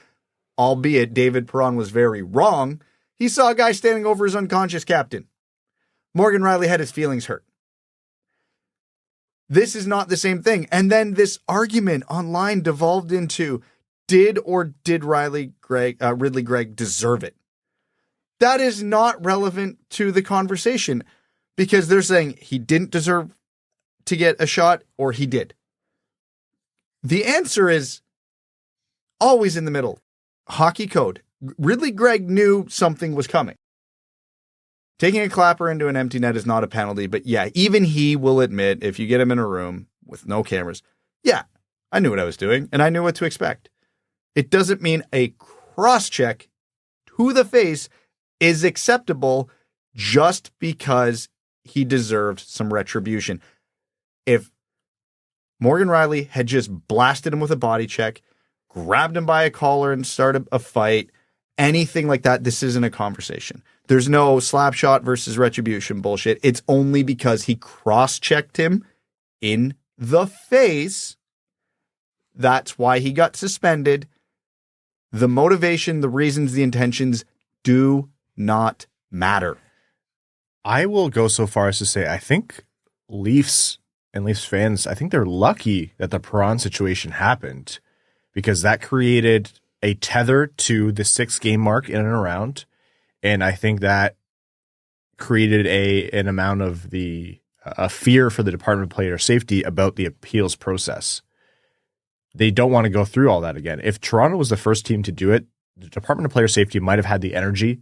albeit David Perron was very wrong, he saw a guy standing over his unconscious captain. Morgan Rielly had his feelings hurt. This is not the same thing. And then this argument online devolved into, did Ridly Greig deserve it? That is not relevant to the conversation because they're saying he didn't deserve to get a shot or he did. The answer is always in the middle. Hockey code. Ridly Greig knew something was coming. Taking a clapper into an empty net is not a penalty, but yeah, even he will admit, if you get him in a room with no cameras, yeah, I knew what I was doing and I knew what to expect. It doesn't mean a cross-check to the face is acceptable just because he deserved some retribution. If Morgan Rielly had just blasted him with a body check, grabbed him by a collar and started a fight, anything like that, this isn't a conversation. There's no slap shot versus retribution bullshit. It's only because he cross-checked him in the face. That's why he got suspended. The motivation, the reasons, the intentions do not matter. I will go so far as to say I think Leafs and Leafs fans, I think they're lucky that the Perron situation happened because that created a tether to the 6-game mark in and around. And I think that created an amount of a fear for the Department of Player Safety about the appeals process. They don't want to go through all that again. If Toronto was the first team to do it, the Department of Player Safety might have had the energy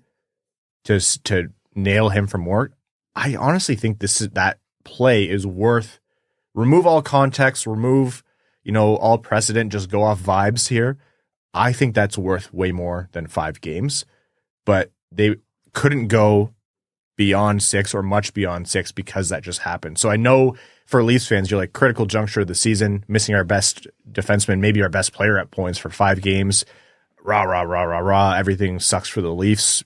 to nail him for more. I honestly think that play is worth, remove all context, remove, all precedent, just go off vibes here. I think that's worth way more than 5 games, but they couldn't go beyond 6 or much beyond 6 because that just happened. So I know for Leafs fans, you're like, critical juncture of the season, missing our best defenseman, maybe our best player at points for 5 games. Rah, rah, rah, rah, rah. Everything sucks for the Leafs.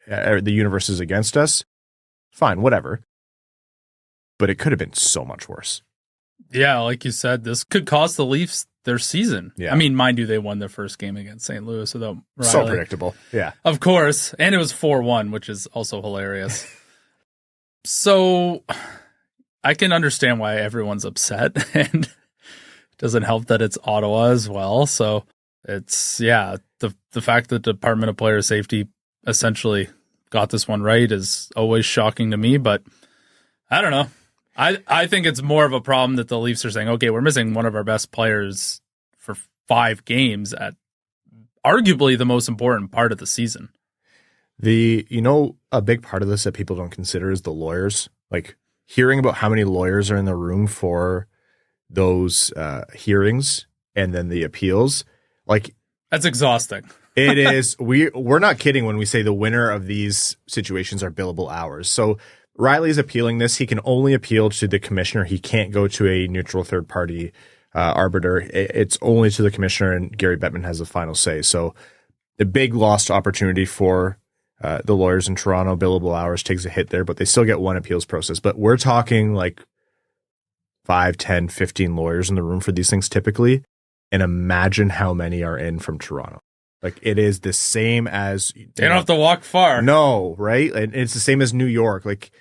The universe is against us. Fine, whatever. But it could have been so much worse. Yeah, like you said, this could cost the Leafs their season. Yeah. I mean, mind you, they won their first game against St. Louis without Rielly. So predictable. Yeah. Of course. And it was 4-1, which is also hilarious. So I can understand why everyone's upset, and it doesn't help that it's Ottawa as well. So it's, the fact that the Department of Player Safety essentially got this one right is always shocking to me, but I don't know. I think it's more of a problem that the Leafs are saying, okay, we're missing one of our best players for 5 games at arguably the most important part of the season. A big part of this that people don't consider is the lawyers. Like hearing about how many lawyers are in the room for those hearings and then the appeals. Like that's exhausting. It is. We're not kidding when we say the winner of these situations are billable hours. So Rielly's appealing this. He can only appeal to the commissioner. He can't go to a neutral third party arbiter. It's only to the commissioner, and Gary Bettman has the final say. So the big lost opportunity for the lawyers in Toronto. Billable hours takes a hit there, but they still get one appeals process. But we're talking like 5, 10, 15 lawyers in the room for these things typically. And imagine how many are in from Toronto. Like it is the same as they don't have to walk far. No, right? And it's the same as New York. Like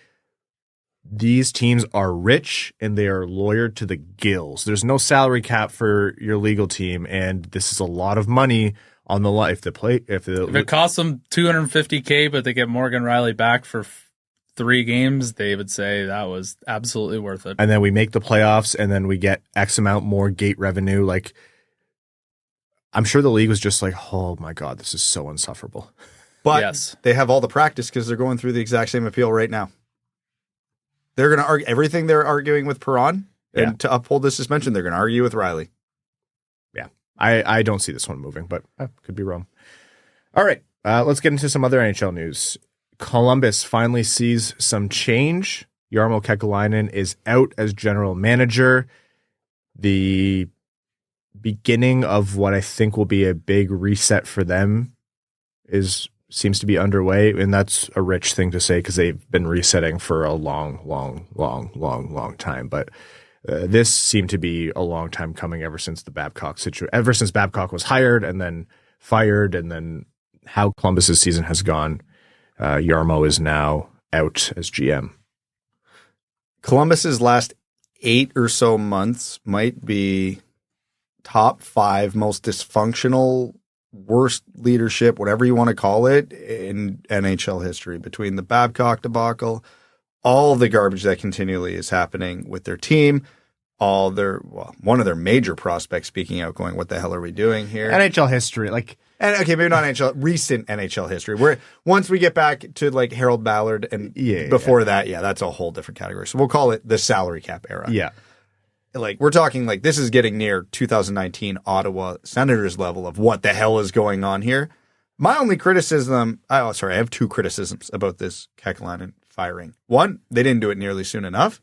these teams are rich and they are lawyered to the gills. There's no salary cap for your legal team, and this is a lot of money on the line. If it costs them $250K, but they get Morgan Rielly back for 3 games, they would say that was absolutely worth it. And then we make the playoffs, and then we get X amount more gate revenue. Like I'm sure the league was just like, oh my God, this is so insufferable. But yes, they have all the practice because they're going through the exact same appeal right now. They're going to argue everything they're arguing with Perron, and to uphold the suspension, they're going to argue with Rielly. Yeah, I don't see this one moving, but I could be wrong. All right, let's get into some other NHL news. Columbus finally sees some change. Jarmo Kekalainen is out as general manager. The beginning of what I think will be a big reset for them seems to be underway, and that's a rich thing to say because they've been resetting for a long time. But this seemed to be a long time coming ever since Babcock was hired, and then fired, and then how Columbus's season has gone. Jarmo is now out as GM. Columbus's last 8 or so months might be top 5 most dysfunctional, worst leadership, whatever you want to call it, in NHL history. Between the Babcock debacle, all the garbage that continually is happening with their team, one of their major prospects speaking out, going, "What the hell are we doing here?" NHL history, maybe not recent NHL history. Where once we get back to like Harold Ballard and before that, that's a whole different category. So we'll call it the salary cap era. Yeah. Like, we're talking like this is getting near 2019 Ottawa Senators level of what the hell is going on here. My only criticism, I have 2 criticisms about this Kekalainen firing. One, they didn't do it nearly soon enough,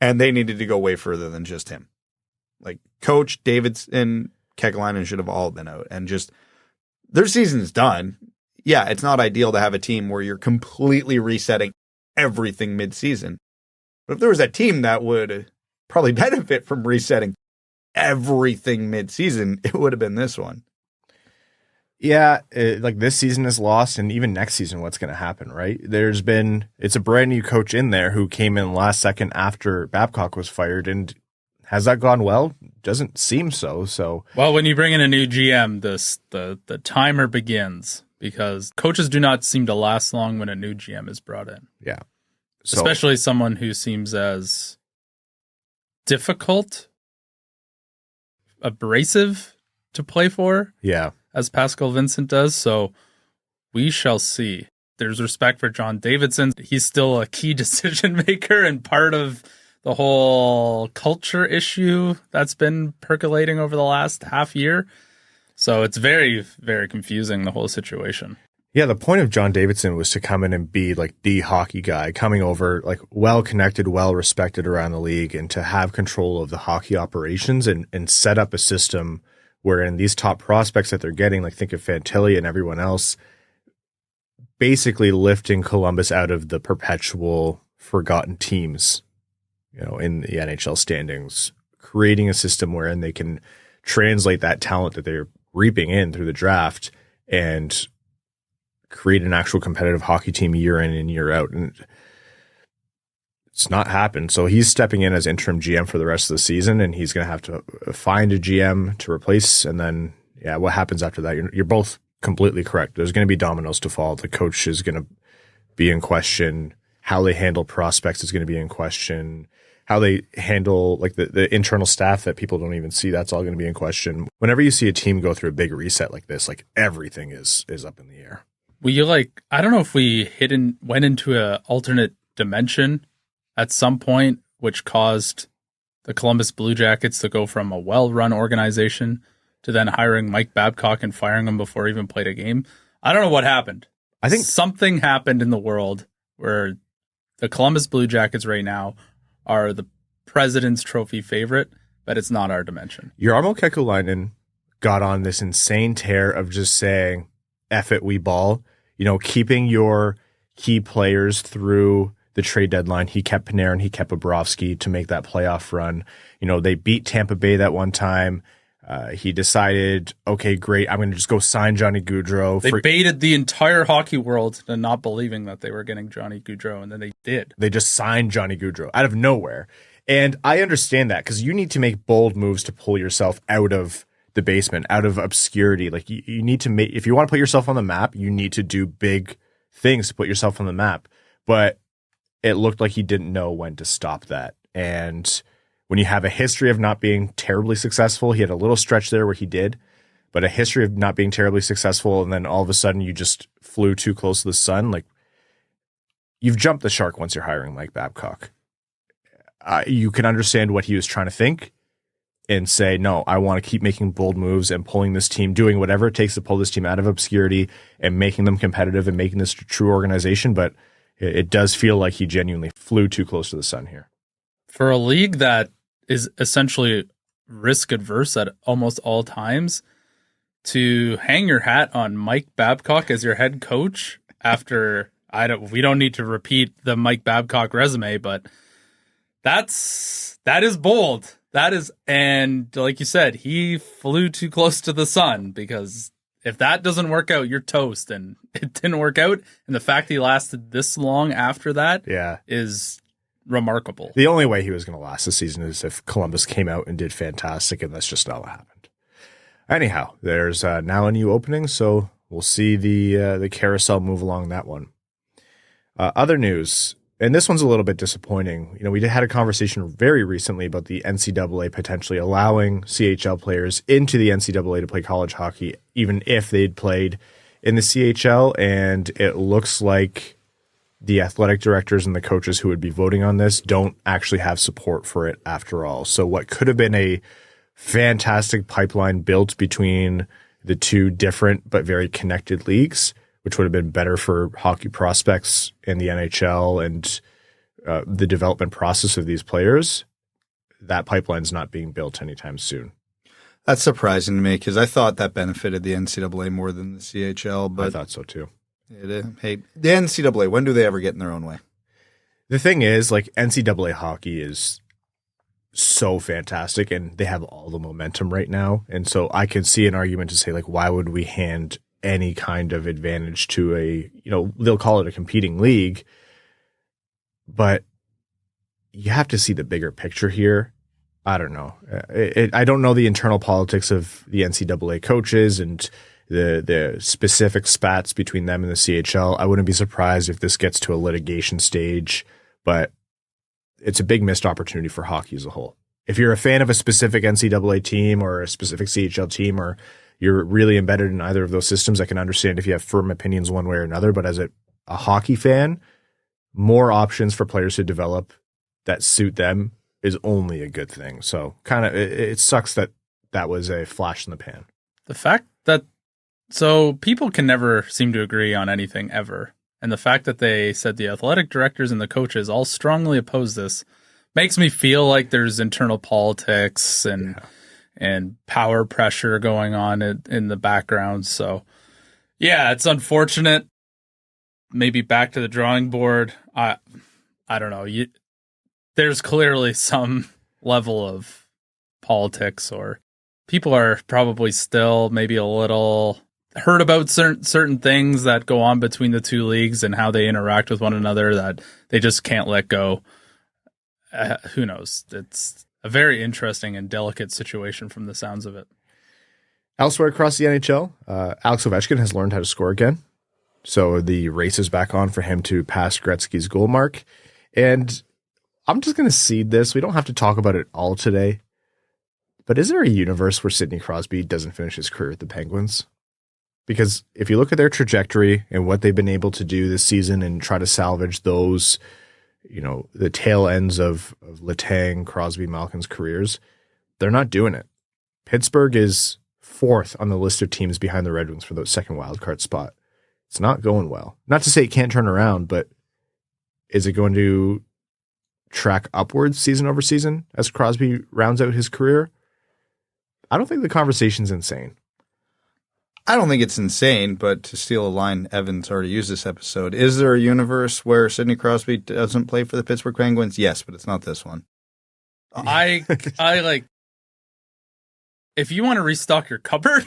and they needed to go way further than just him. Like, Coach Davidson, Kekalainen should have all been out, and just their season's done. Yeah, it's not ideal to have a team where you're completely resetting everything mid-season. But if there was a team that would probably benefit from resetting everything mid-season, it would have been this one. Yeah, this season is lost, and even next season, what's going to happen, right? It's a brand new coach in there who came in last second after Babcock was fired, and has that gone well? Doesn't seem so. So, well, when you bring in a new GM, the timer begins, because coaches do not seem to last long when a new GM is brought in. Yeah, especially someone who seems as difficult, abrasive to play for. Yeah. As Pascal Vincent does. So we shall see. There's respect for John Davidson. He's still a key decision maker and part of the whole culture issue that's been percolating over the last half year. So it's very, very confusing, the whole situation. Yeah, the point of John Davidson was to come in and be like the hockey guy, coming over like well-connected, well-respected around the league, and to have control of the hockey operations and set up a system wherein these top prospects that they're getting, like think of Fantilli and everyone else, basically lifting Columbus out of the perpetual forgotten teams, in the NHL standings, creating a system wherein they can translate that talent that they're reaping in through the draft and create an actual competitive hockey team year in and year out. And it's not happened. So he's stepping in as interim GM for the rest of the season, and he's going to have to find a GM to replace. And then, what happens after that? You're both completely correct. There's going to be dominoes to fall. The coach is going to be in question. How they handle prospects is going to be in question. How they handle like the internal staff that people don't even see, that's all going to be in question. Whenever you see a team go through a big reset like this, like everything is up in the air. I don't know if we went into an alternate dimension at some point, which caused the Columbus Blue Jackets to go from a well-run organization to then hiring Mike Babcock and firing him before he even played a game. I don't know what happened. I think something happened in the world where the Columbus Blue Jackets right now are the President's Trophy favorite, but it's not our dimension. Jarmo Kekalainen got on this insane tear of just saying, F it, we ball. Keeping your key players through the trade deadline. He kept Panarin, he kept Bobrovsky to make that playoff run. They beat Tampa Bay that one time. He decided, okay, great, I'm going to just go sign Johnny Gaudreau. They baited the entire hockey world into not believing that they were getting Johnny Gaudreau, and then they did. They just signed Johnny Gaudreau out of nowhere. And I understand that, because you need to make bold moves to pull yourself out of the basement, out of obscurity. Like you need to make, if you want to put yourself on the map, you need to do big things to put yourself on the map. But it looked like he didn't know when to stop that. And when you have a history of not being terribly successful, he had a little stretch there where he did, but a history of not being terribly successful, and then all of a sudden you just flew too close to the sun. Like, you've jumped the shark once you're hiring Mike Babcock. You can understand what he was trying to think and say, no, I want to keep making bold moves and pulling this team, doing whatever it takes to pull this team out of obscurity and making them competitive and making this a true organization. But it does feel like he genuinely flew too close to the sun here. For a league that is essentially risk adverse at almost all times, to hang your hat on Mike Babcock as your head coach after, we don't need to repeat the Mike Babcock resume, but that is bold. That is, and like you said, he flew too close to the sun, because If that doesn't work out, you're toast. And it didn't work out. And the fact he lasted this long after that is remarkable. The only way he was going to last the season is if Columbus came out and did fantastic, and that's just not what happened. Anyhow, there's now a new opening, so we'll see the carousel move along that one. Other news, and this one's a little bit disappointing. We had a conversation very recently about the NCAA potentially allowing CHL players into the NCAA to play college hockey, even if they'd played in the CHL. And it looks like the athletic directors and the coaches who would be voting on this don't actually have support for it after all. So what could have been a fantastic pipeline built between the two different but very connected leagues, which would have been better for hockey prospects in the NHL and the development process of these players, that pipeline's not being built anytime soon. That's surprising to me because I thought that benefited the NCAA more than the CHL. But I thought so too. Hey, the NCAA, when do they ever get in their own way? The thing is, NCAA hockey is so fantastic and they have all the momentum right now. And so I can see an argument to say, why would we hand any kind of advantage to they'll call it a competing league, but you have to see the bigger picture here. I don't know. I don't know the internal politics of the NCAA coaches and the specific spats between them and the CHL. I wouldn't be surprised if this gets to a litigation stage, but it's a big missed opportunity for hockey as a whole. If you're a fan of a specific NCAA team or a specific CHL team, or you're really embedded in either of those systems, I can understand if you have firm opinions one way or another. But as a hockey fan, more options for players to develop that suit them is only a good thing. So it sucks that was a flash in the pan. The fact that people can never seem to agree on anything ever. And the fact that they said the athletic directors and the coaches all strongly oppose this makes me feel like there's internal politics and power pressure going on in the background. So, yeah, it's unfortunate. Maybe back to the drawing board. I don't know. There's clearly some level of politics, or people are probably still maybe a little heard about certain things that go on between the two leagues and how they interact with one another that they just can't let go. Who knows? It's a very interesting and delicate situation from the sounds of it. Elsewhere across the NHL, Alex Ovechkin has learned how to score again. So the race is back on for him to pass Gretzky's goal mark. And I'm just going to cede this. We don't have to talk about it all today. But is there a universe where Sidney Crosby doesn't finish his career at the Penguins? Because if you look at their trajectory and what they've been able to do this season and try to salvage those, the tail ends of Letang, Crosby, Malkin's careers, they're not doing it. Pittsburgh is fourth on the list of teams behind the Red Wings for the second wildcard spot. It's not going well. Not to say it can't turn around, but is it going to track upwards season over season as Crosby rounds out his career? I don't think the conversation's insane. I don't think it's insane, but to steal a line Evan's already used this episode, is there a universe where Sidney Crosby doesn't play for the Pittsburgh Penguins? Yes, but it's not this one. I if you want to restock your cupboard,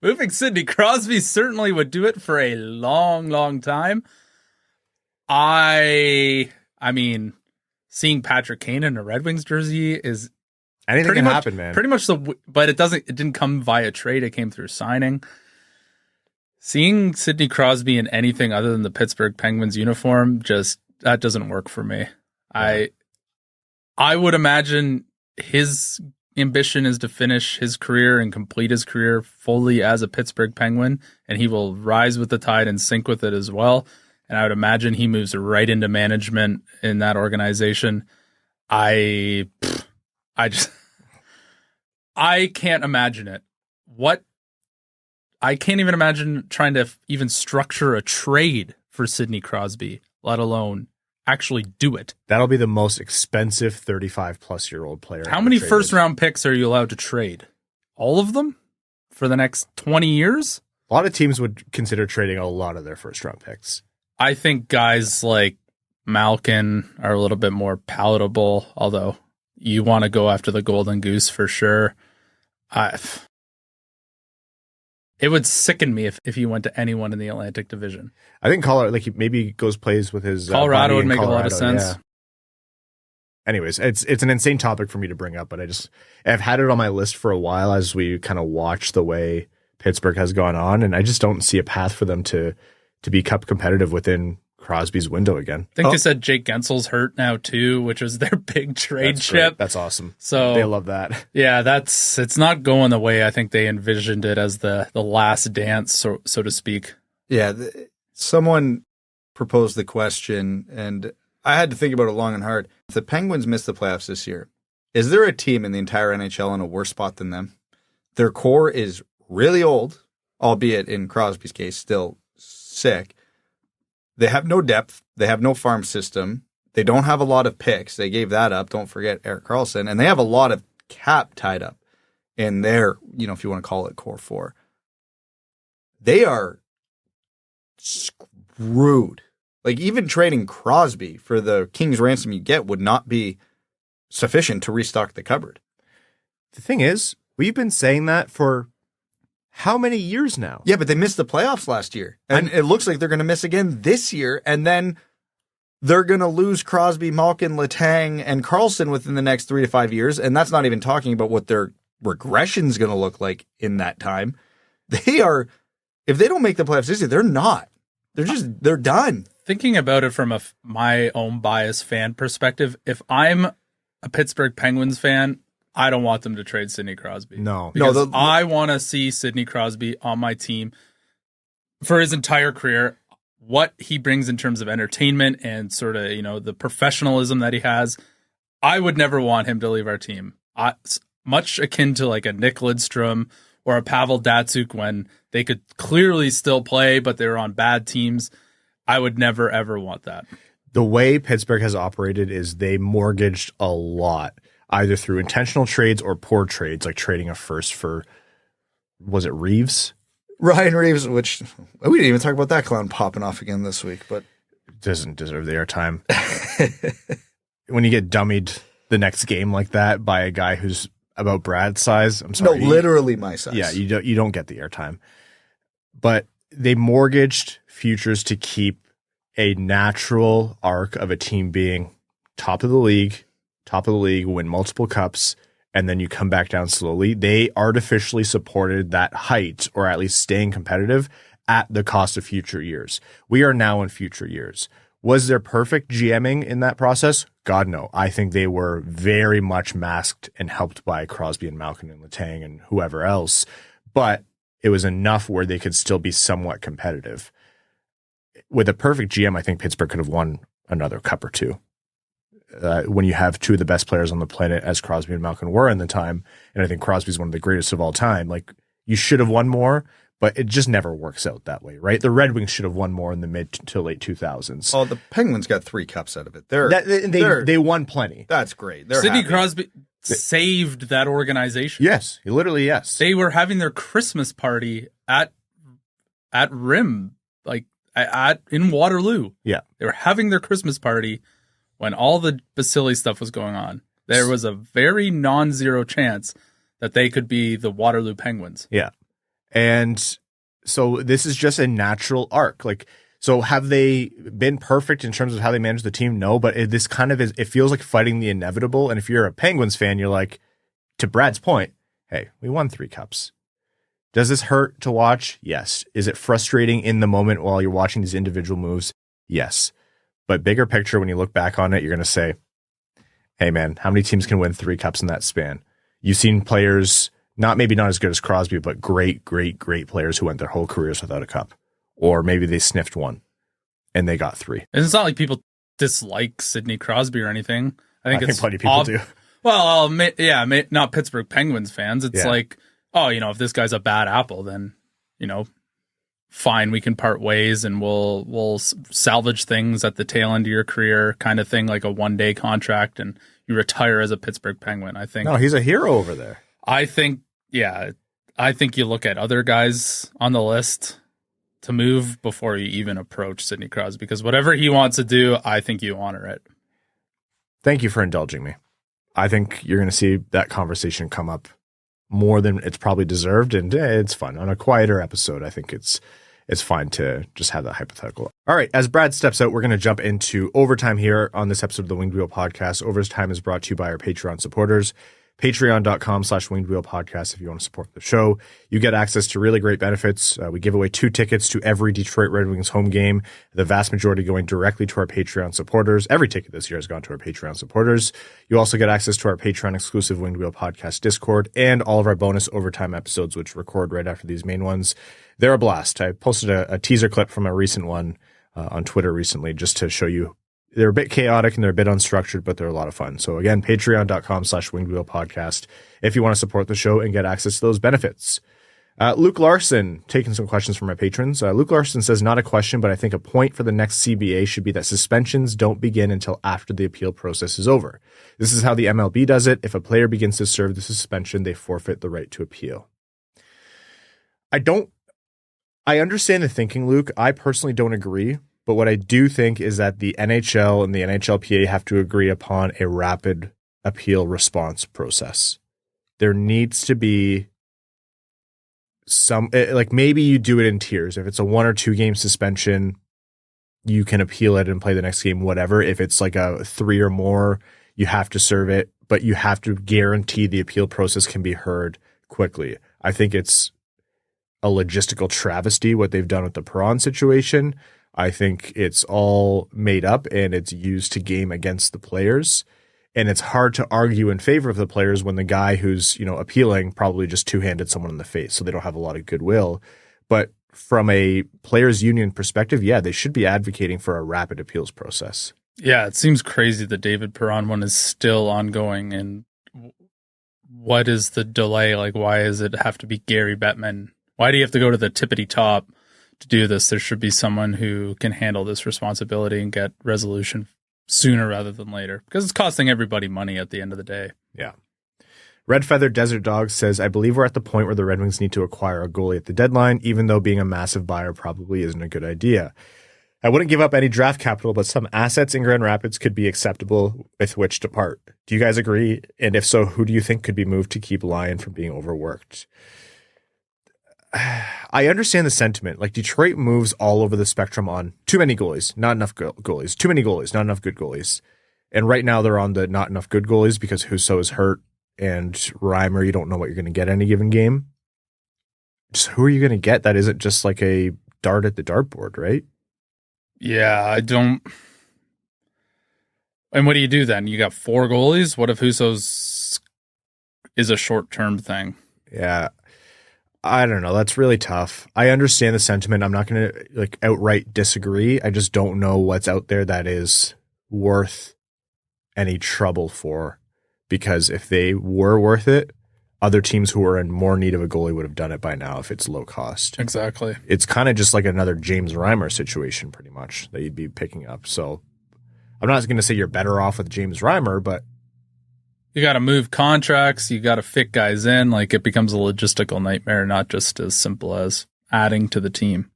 moving Sidney Crosby certainly would do it for a long, long time. I mean, seeing Patrick Kane in a Red Wings jersey is anything can happen, man. Pretty much but it didn't come via trade. It came through signing. Seeing Sidney Crosby in anything other than the Pittsburgh Penguins uniform, that doesn't work for me. Yeah. I would imagine his ambition is to finish his career and complete his career fully as a Pittsburgh Penguin, and he will rise with the tide and sink with it as well. And I would imagine he moves right into management in that organization. I can't imagine it. I can't even imagine trying to even structure a trade for Sidney Crosby, let alone actually do it. That'll be the most expensive 35-plus-year-old player. How many first-round picks are you allowed to trade? All of them? For the next 20 years? A lot of teams would consider trading a lot of their first-round picks. I think guys like Malkin are a little bit more palatable, although you want to go after the golden goose for sure. It would sicken me if he went to anyone in the Atlantic Division. I think Colorado, like he maybe goes plays with his Colorado buddy would in make Colorado, a lot of sense. Yeah. Anyways, it's an insane topic for me to bring up, but I've had it on my list for a while as we kind of watch the way Pittsburgh has gone on, and I just don't see a path for them to be cup competitive within Crosby's window again. I think they said Jake Gensel's hurt now too, which was their big trade chip. That's awesome. So they love that. Yeah, it's not going the way I think they envisioned it as the last dance, so to speak. Yeah, someone proposed the question, and I had to think about it long and hard. If the Penguins miss the playoffs this year, is there a team in the entire NHL in a worse spot than them? Their core is really old, albeit in Crosby's case, still sick. They have no depth. They have no farm system. They don't have a lot of picks. They gave that up. Don't forget Erik Karlsson. And they have a lot of cap tied up in their, if you want to call it core four. They are screwed. Like, even trading Crosby for the king's ransom you get would not be sufficient to restock the cupboard. The thing is, we've been saying that for how many years now? Yeah, but they missed the playoffs last year. And it looks like they're going to miss again this year. And then they're going to lose Crosby, Malkin, Letang, and Karlsson within the next 3 to 5 years. And that's not even talking about what their regression is going to look like in that time. They are, if they don't make the playoffs this year, they're not. They're done. Thinking about it from my own biased fan perspective, if I'm a Pittsburgh Penguins fan, I don't want them to trade Sidney Crosby. No. Because I want to see Sidney Crosby on my team for his entire career. What he brings in terms of entertainment and sort of, the professionalism that he has, I would never want him to leave our team. Much akin to like a Nick Lidstrom or a Pavel Datsyuk when they could clearly still play, but they were on bad teams. I would never, ever want that. The way Pittsburgh has operated is they mortgaged a lot, either through intentional trades or poor trades, like trading a first for, was it Reeves? Ryan Reeves, which we didn't even talk about that clown popping off again this week, but doesn't deserve the airtime. When you get dummied the next game like that by a guy who's about Brad's size, I'm sorry. No, literally my size. Yeah, you don't get the airtime. But they mortgaged futures to keep a natural arc of a team being top of the league, win multiple cups, and then you come back down slowly. They artificially supported that height, or at least staying competitive, at the cost of future years. We are now in future years. Was there perfect GMing in that process? God, no. I think they were very much masked and helped by Crosby and Malkin and Letang and whoever else. But it was enough where they could still be somewhat competitive. With a perfect GM, I think Pittsburgh could have won another cup or two. When you have two of the best players on the planet, as Crosby and Malkin were in the time, and I think Crosby's one of the greatest of all time, like, you should have won more, but it just never works out that way, right? The Red Wings should have won more in the mid to late 2000s. Oh, the Penguins got 3 cups out of it. They won plenty. That's great. Sidney Crosby saved that organization. Yes, literally, yes. They were having their Christmas party at Rim, like in Waterloo. Yeah, they were having their Christmas party when all the Vasily stuff was going on. There was a very non-zero chance that they could be the Waterloo Penguins. Yeah. And so this is just a natural arc. Like, so have they been perfect in terms of how they manage the team? No, but this kind of is, it feels like fighting the inevitable. And if you're a Penguins fan, you're like, to Brad's point, hey, we won 3 cups. Does this hurt to watch? Yes. Is it frustrating in the moment while you're watching these individual moves? Yes. But bigger picture, when you look back on it, you're going to say, hey, man, how many teams can win 3 cups in that span? You've seen players, maybe not as good as Crosby, but great, great, great players who went their whole careers without a cup. Or maybe they sniffed one and they got 3. And it's not like people dislike Sidney Crosby or anything. I think plenty of people do. Well, not Pittsburgh Penguins fans. It's like, oh, if this guy's a bad apple, then, fine, we can part ways and we'll salvage things at the tail end of your career, kind of thing, like a 1-day contract, and you retire as a Pittsburgh Penguin. I think. No, he's a hero over there. I think you look at other guys on the list to move before you even approach Sidney Crosby, because whatever he wants to do, I think you honor it. Thank you for indulging me. I think you're going to see that conversation come up more than it's probably deserved, and it's fun. On a quieter episode, I think it's fine to just have that hypothetical. All right, as Brad steps out, we're going to jump into overtime here on this episode of the Winged Wheel Podcast. Overtime is brought to you by our Patreon supporters. Patreon.com/Winged Wheel Podcast if you want to support the show. You get access to really great benefits. We give away 2 tickets to every Detroit Red Wings home game, the vast majority going directly to our Patreon supporters. Every ticket this year has gone to our Patreon supporters. You also get access to our Patreon exclusive Winged Wheel Podcast Discord and all of our bonus overtime episodes, which record right after these main ones. They're a blast. I posted a teaser clip from a recent one on Twitter recently just to show you. They're a bit chaotic and they're a bit unstructured, but they're a lot of fun. So again, patreon.com/Winged Wheel Podcast if you want to support the show and get access to those benefits. Luke Larson, taking some questions from my patrons. Luke Larson says, not a question, but I think a point for the next CBA should be that suspensions don't begin until after the appeal process is over. This is how the MLB does it. If a player begins to serve the suspension, they forfeit the right to appeal. I understand the thinking, Luke. I personally don't agree. But what I do think is that the NHL and the NHLPA have to agree upon a rapid appeal response process. There needs to be some, like maybe you do it in tiers. If it's a 1 or 2 game suspension, you can appeal it and play the next game, whatever. If it's like a 3 or more, you have to serve it, but you have to guarantee the appeal process can be heard quickly. I think it's a logistical travesty what they've done with the Perron situation. I think it's all made up and it's used to game against the players. And it's hard to argue in favor of the players when the guy who's, appealing probably just two-handed someone in the face. So they don't have a lot of goodwill. But from a players union perspective, yeah, they should be advocating for a rapid appeals process. Yeah, it seems crazy the David Perron one is still ongoing. And what is the delay? Like, why does it have to be Gary Bettman? Why do you have to go to the tippity top to do this? There should be someone who can handle this responsibility and get resolution sooner rather than later, because it's costing everybody money at the end of the day. Yeah. Red Feather Desert Dog says, I believe we're at the point where the Red Wings need to acquire a goalie at the deadline, even though being a massive buyer probably isn't a good idea. I wouldn't give up any draft capital, but some assets in Grand Rapids could be acceptable with which to part. Do you guys agree? And if so, who do you think could be moved to keep Lyon from being overworked? I understand the sentiment. Like, Detroit moves all over the spectrum on too many goalies, not enough goalies, too many goalies, not enough good goalies. And right now they're on the not enough good goalies because Husso is hurt and Reimer, you don't know what you're going to get any given game. Just who are you going to get that isn't just like a dart at the dartboard, right? Yeah, I don't. And what do you do then? You got 4 goalies? What if Husso's is a short-term thing? Yeah. I don't know. That's really tough. I understand the sentiment. I'm not going to outright disagree. I just don't know what's out there that is worth any trouble for, because if they were worth it, other teams who are in more need of a goalie would have done it by now if it's low cost. Exactly. It's kind of just like another James Reimer situation pretty much that you'd be picking up. So I'm not going to say you're better off with James Reimer, but you got to move contracts. You got to fit guys in. Like, it becomes a logistical nightmare, not just as simple as adding to the team.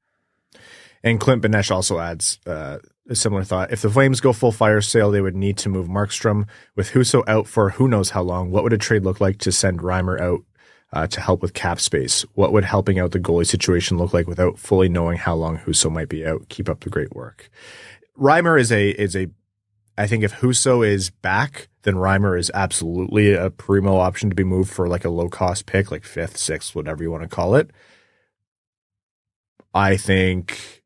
And Clint Benesh also adds a similar thought. If the Flames go full fire sale, they would need to move Markstrom. With Husso out for who knows how long, what would a trade look like to send Reimer out to help with cap space? What would helping out the goalie situation look like without fully knowing how long Husso might be out? Keep up the great work. Reimer is a I think if Husso is back, then Reimer is absolutely a primo option to be moved for like a low-cost pick, like 5th, 6th, whatever you want to call it. I think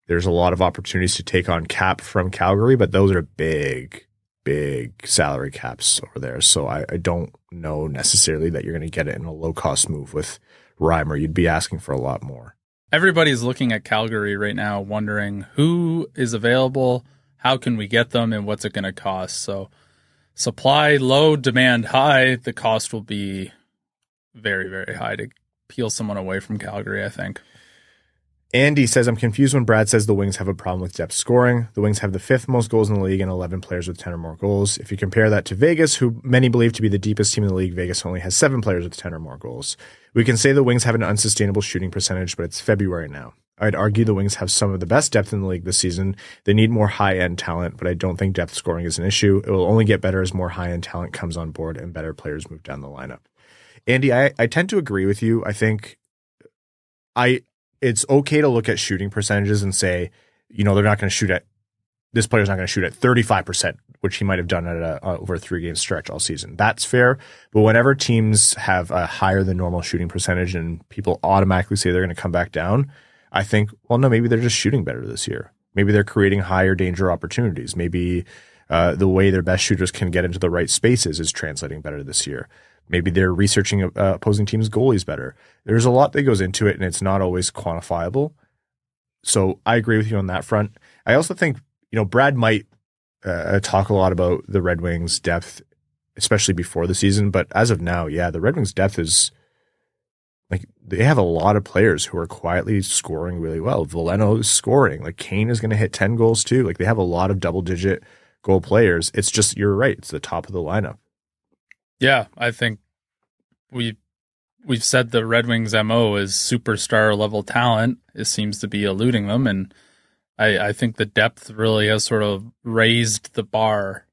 there's a lot of opportunities to take on cap from Calgary, but those are big, big salary caps over there. So I don't know necessarily that you're going to get it in a low-cost move with Reimer. You'd be asking for a lot more. Everybody's looking at Calgary right now, wondering who is available, how can we get them, and what's it going to cost? So supply low, demand high, the cost will be very, very high to peel someone away from Calgary, I think. Andy says, I'm confused when Brad says the Wings have a problem with depth scoring. The Wings have the 5th most goals in the league and 11 players with 10 or more goals. If you compare that to Vegas, who many believe to be the deepest team in the league, Vegas only has 7 players with 10 or more goals. We can say the Wings have an unsustainable shooting percentage, but it's February now. I'd argue the Wings have some of the best depth in the league this season. They need more high-end talent, but I don't think depth scoring is an issue. It will only get better as more high-end talent comes on board and better players move down the lineup. Andy, I tend to agree with you. I think it's okay to look at shooting percentages and say, they're not going to shoot at, this player's not going to shoot at 35%, which he might have done at over a 3-game stretch all season. That's fair. But whenever teams have a higher than normal shooting percentage and people automatically say they're going to come back down, I think, well, no, maybe they're just shooting better this year. Maybe they're creating higher danger opportunities. Maybe the way their best shooters can get into the right spaces is translating better this year. Maybe they're researching opposing teams' goalies better. There's a lot that goes into it, and it's not always quantifiable. So I agree with you on that front. I also think, Brad might talk a lot about the Red Wings' depth, especially before the season. But as of now, yeah, the Red Wings' depth is like they have a lot of players who are quietly scoring really well. Veleno is scoring. Like Kane is going to hit 10 goals too. Like they have a lot of double-digit goal players. It's just, you're right, it's the top of the lineup. Yeah, I think we've said the Red Wings' MO is superstar level talent. It seems to be eluding them, and I think the depth really has sort of raised the bar.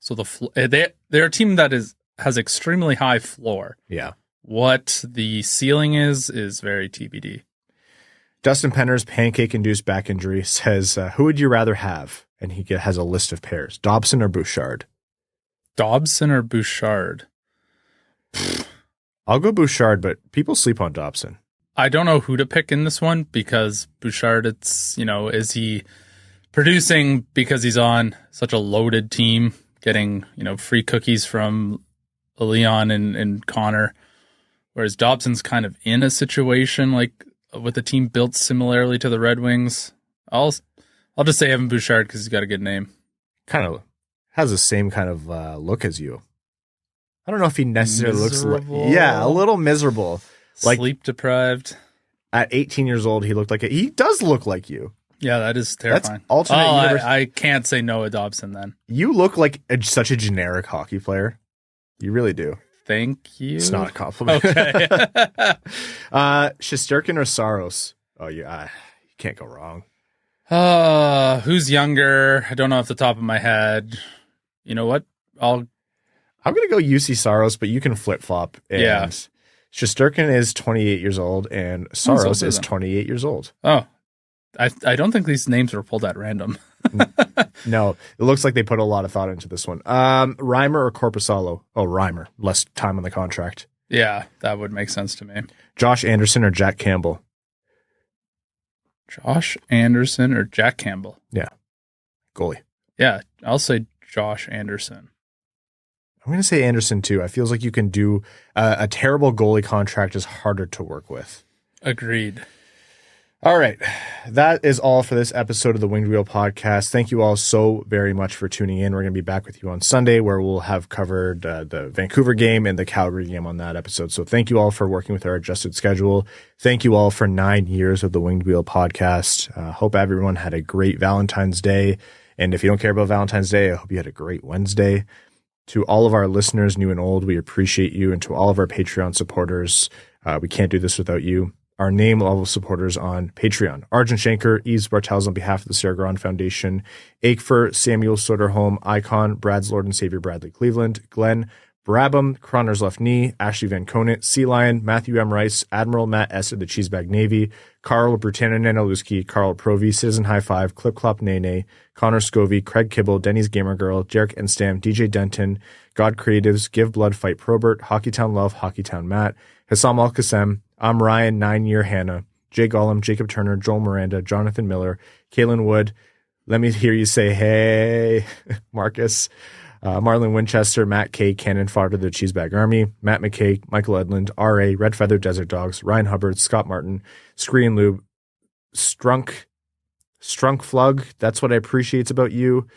So they're a team that has extremely high floor. Yeah. What the ceiling is very TBD. Dustin Penner's pancake-induced back injury says, who would you rather have? And he has a list of pairs. Dobson or Bouchard? Dobson or Bouchard? I'll go Bouchard, but people sleep on Dobson. I don't know who to pick in this one because Bouchard, it's, is he producing because he's on such a loaded team, getting, free cookies from Lyon and Connor, whereas Dobson's kind of in a situation like with a team built similarly to the Red Wings. I'll just say Evan Bouchard because he's got a good name. Kind of has the same kind of look as you. I don't know if he necessarily looks like... Yeah, a little miserable. Like, sleep deprived. At 18 years old, he looked like he does look like you. Yeah, that is terrifying. That's alternate universe. I can't say Noah Dobson then. You look like such a generic hockey player. You really do. Thank you. It's not a compliment. Okay. Shesterkin or Saros? Oh, yeah. You can't go wrong. Who's younger? I don't know off the top of my head. You know what? I'm going to go UC Saros, but you can flip-flop. Yeah. Shesterkin is 28 years old, and Saros is 28 years old. Oh, I don't think these names were pulled at random. No, it looks like they put a lot of thought into this one. Reimer or Korpisalo? Oh, Reimer. Less time on the contract. Yeah, that would make sense to me. Josh Anderson or Jack Campbell? Josh Anderson or Jack Campbell? Yeah. Goalie. Yeah, I'll say Josh Anderson. I'm going to say Anderson, too. I feels like you can do a terrible goalie contract is harder to work with. Agreed. All right. That is all for this episode of the Winged Wheel Podcast. Thank you all so very much for tuning in. We're going to be back with you on Sunday where we'll have covered the Vancouver game and the Calgary game on that episode. So thank you all for working with our adjusted schedule. Thank you all for 9 years of the Winged Wheel Podcast. Hope everyone had a great Valentine's Day. And if you don't care about Valentine's Day, I hope you had a great Wednesday. To all of our listeners, new and old, we appreciate you. And to all of our Patreon supporters, we can't do this without you. Our name level supporters on Patreon: Arjun Shanker, Yves Bartels on behalf of the Sarah Grand Foundation, Akefer, Samuel Soderholm, Icon, Brad's Lord and Savior Bradley Cleveland, Glenn, Brabham, Croner's Left Knee, Ashley Van Conant, Sea Lion, Matthew M. Rice, Admiral Matt S. of the Cheesebag Navy, Carl Brutana Nanaluski, Carl Provi, Citizen High Five, Clip Clop Nene, Connor Scovey, Craig Kibble, Denny's Gamer Girl, Jarek Enstam, DJ Denton, God Creatives, Give Blood, Fight Probert, Hockeytown Love, Hockeytown Matt, Hassam Al Qassem, I'm Ryan, 9-year Hannah, Jay Gollum, Jacob Turner, Joel Miranda, Jonathan Miller, Kaylin Wood, Let Me Hear You Say Hey, Marcus, Marlon Winchester, Matt K, Cannon Fodder, the Cheesebag Army, Matt McKay, Michael Edlund, R.A., Red Feather Desert Dogs, Ryan Hubbard, Scott Martin, Screen Lube, Strunk Flug, That's What I Appreciate About You,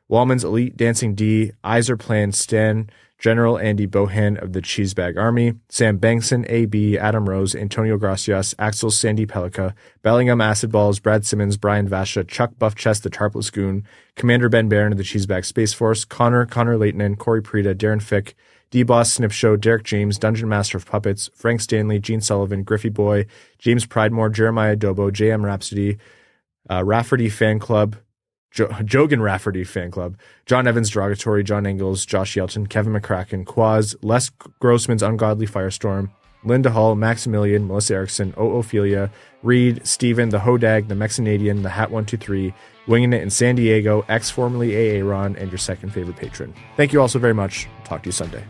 Walman's Elite Dancing D, Iser Plan Stan, General Andy Bohan of the Cheesebag Army, Sam Bankson, A.B., Adam Rose, Antonio Gracias, Axel Sandy Pelica, Bellingham Acid Balls, Brad Simmons, Brian Vasha, Chuck Buff Chest, the Tarpless Goon, Commander Ben Barron of the Cheesebag Space Force, Connor Leighton, Corey Prida, Darren Fick, D-Boss Snip Show, Derek James, Dungeon Master of Puppets, Frank Stanley, Gene Sullivan, Griffey Boy, James Pridemore, Jeremiah Dobo, J.M. Rhapsody, Rafferty Fan Club, Jogan Rafferty fan club, John Evans Derogatory, John Engels, Josh Yelton, Kevin McCracken, Quaz, Les Grossman's Ungodly Firestorm, Linda Hall, Maximilian, Melissa Erickson, Ophelia, Reed, Steven, the Hodag, the Mexinadian, the Hat123, Winging It in San Diego, formerly Aaron, and your second favorite patron. Thank you all so very much. Talk to you Sunday.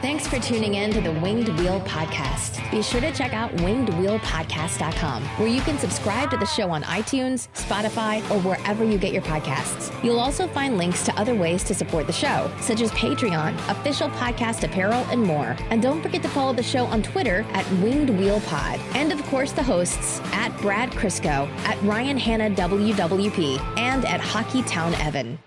Thanks for tuning in to the Winged Wheel Podcast. Be sure to check out wingedwheelpodcast.com, where you can subscribe to the show on iTunes, Spotify, or wherever you get your podcasts. You'll also find links to other ways to support the show, such as Patreon, official podcast apparel, and more. And don't forget to follow the show on Twitter at Winged Wheel Pod. And of course, the hosts at Brad Crisco, at Ryan Hanna WWP, and at Hockeytown Evan.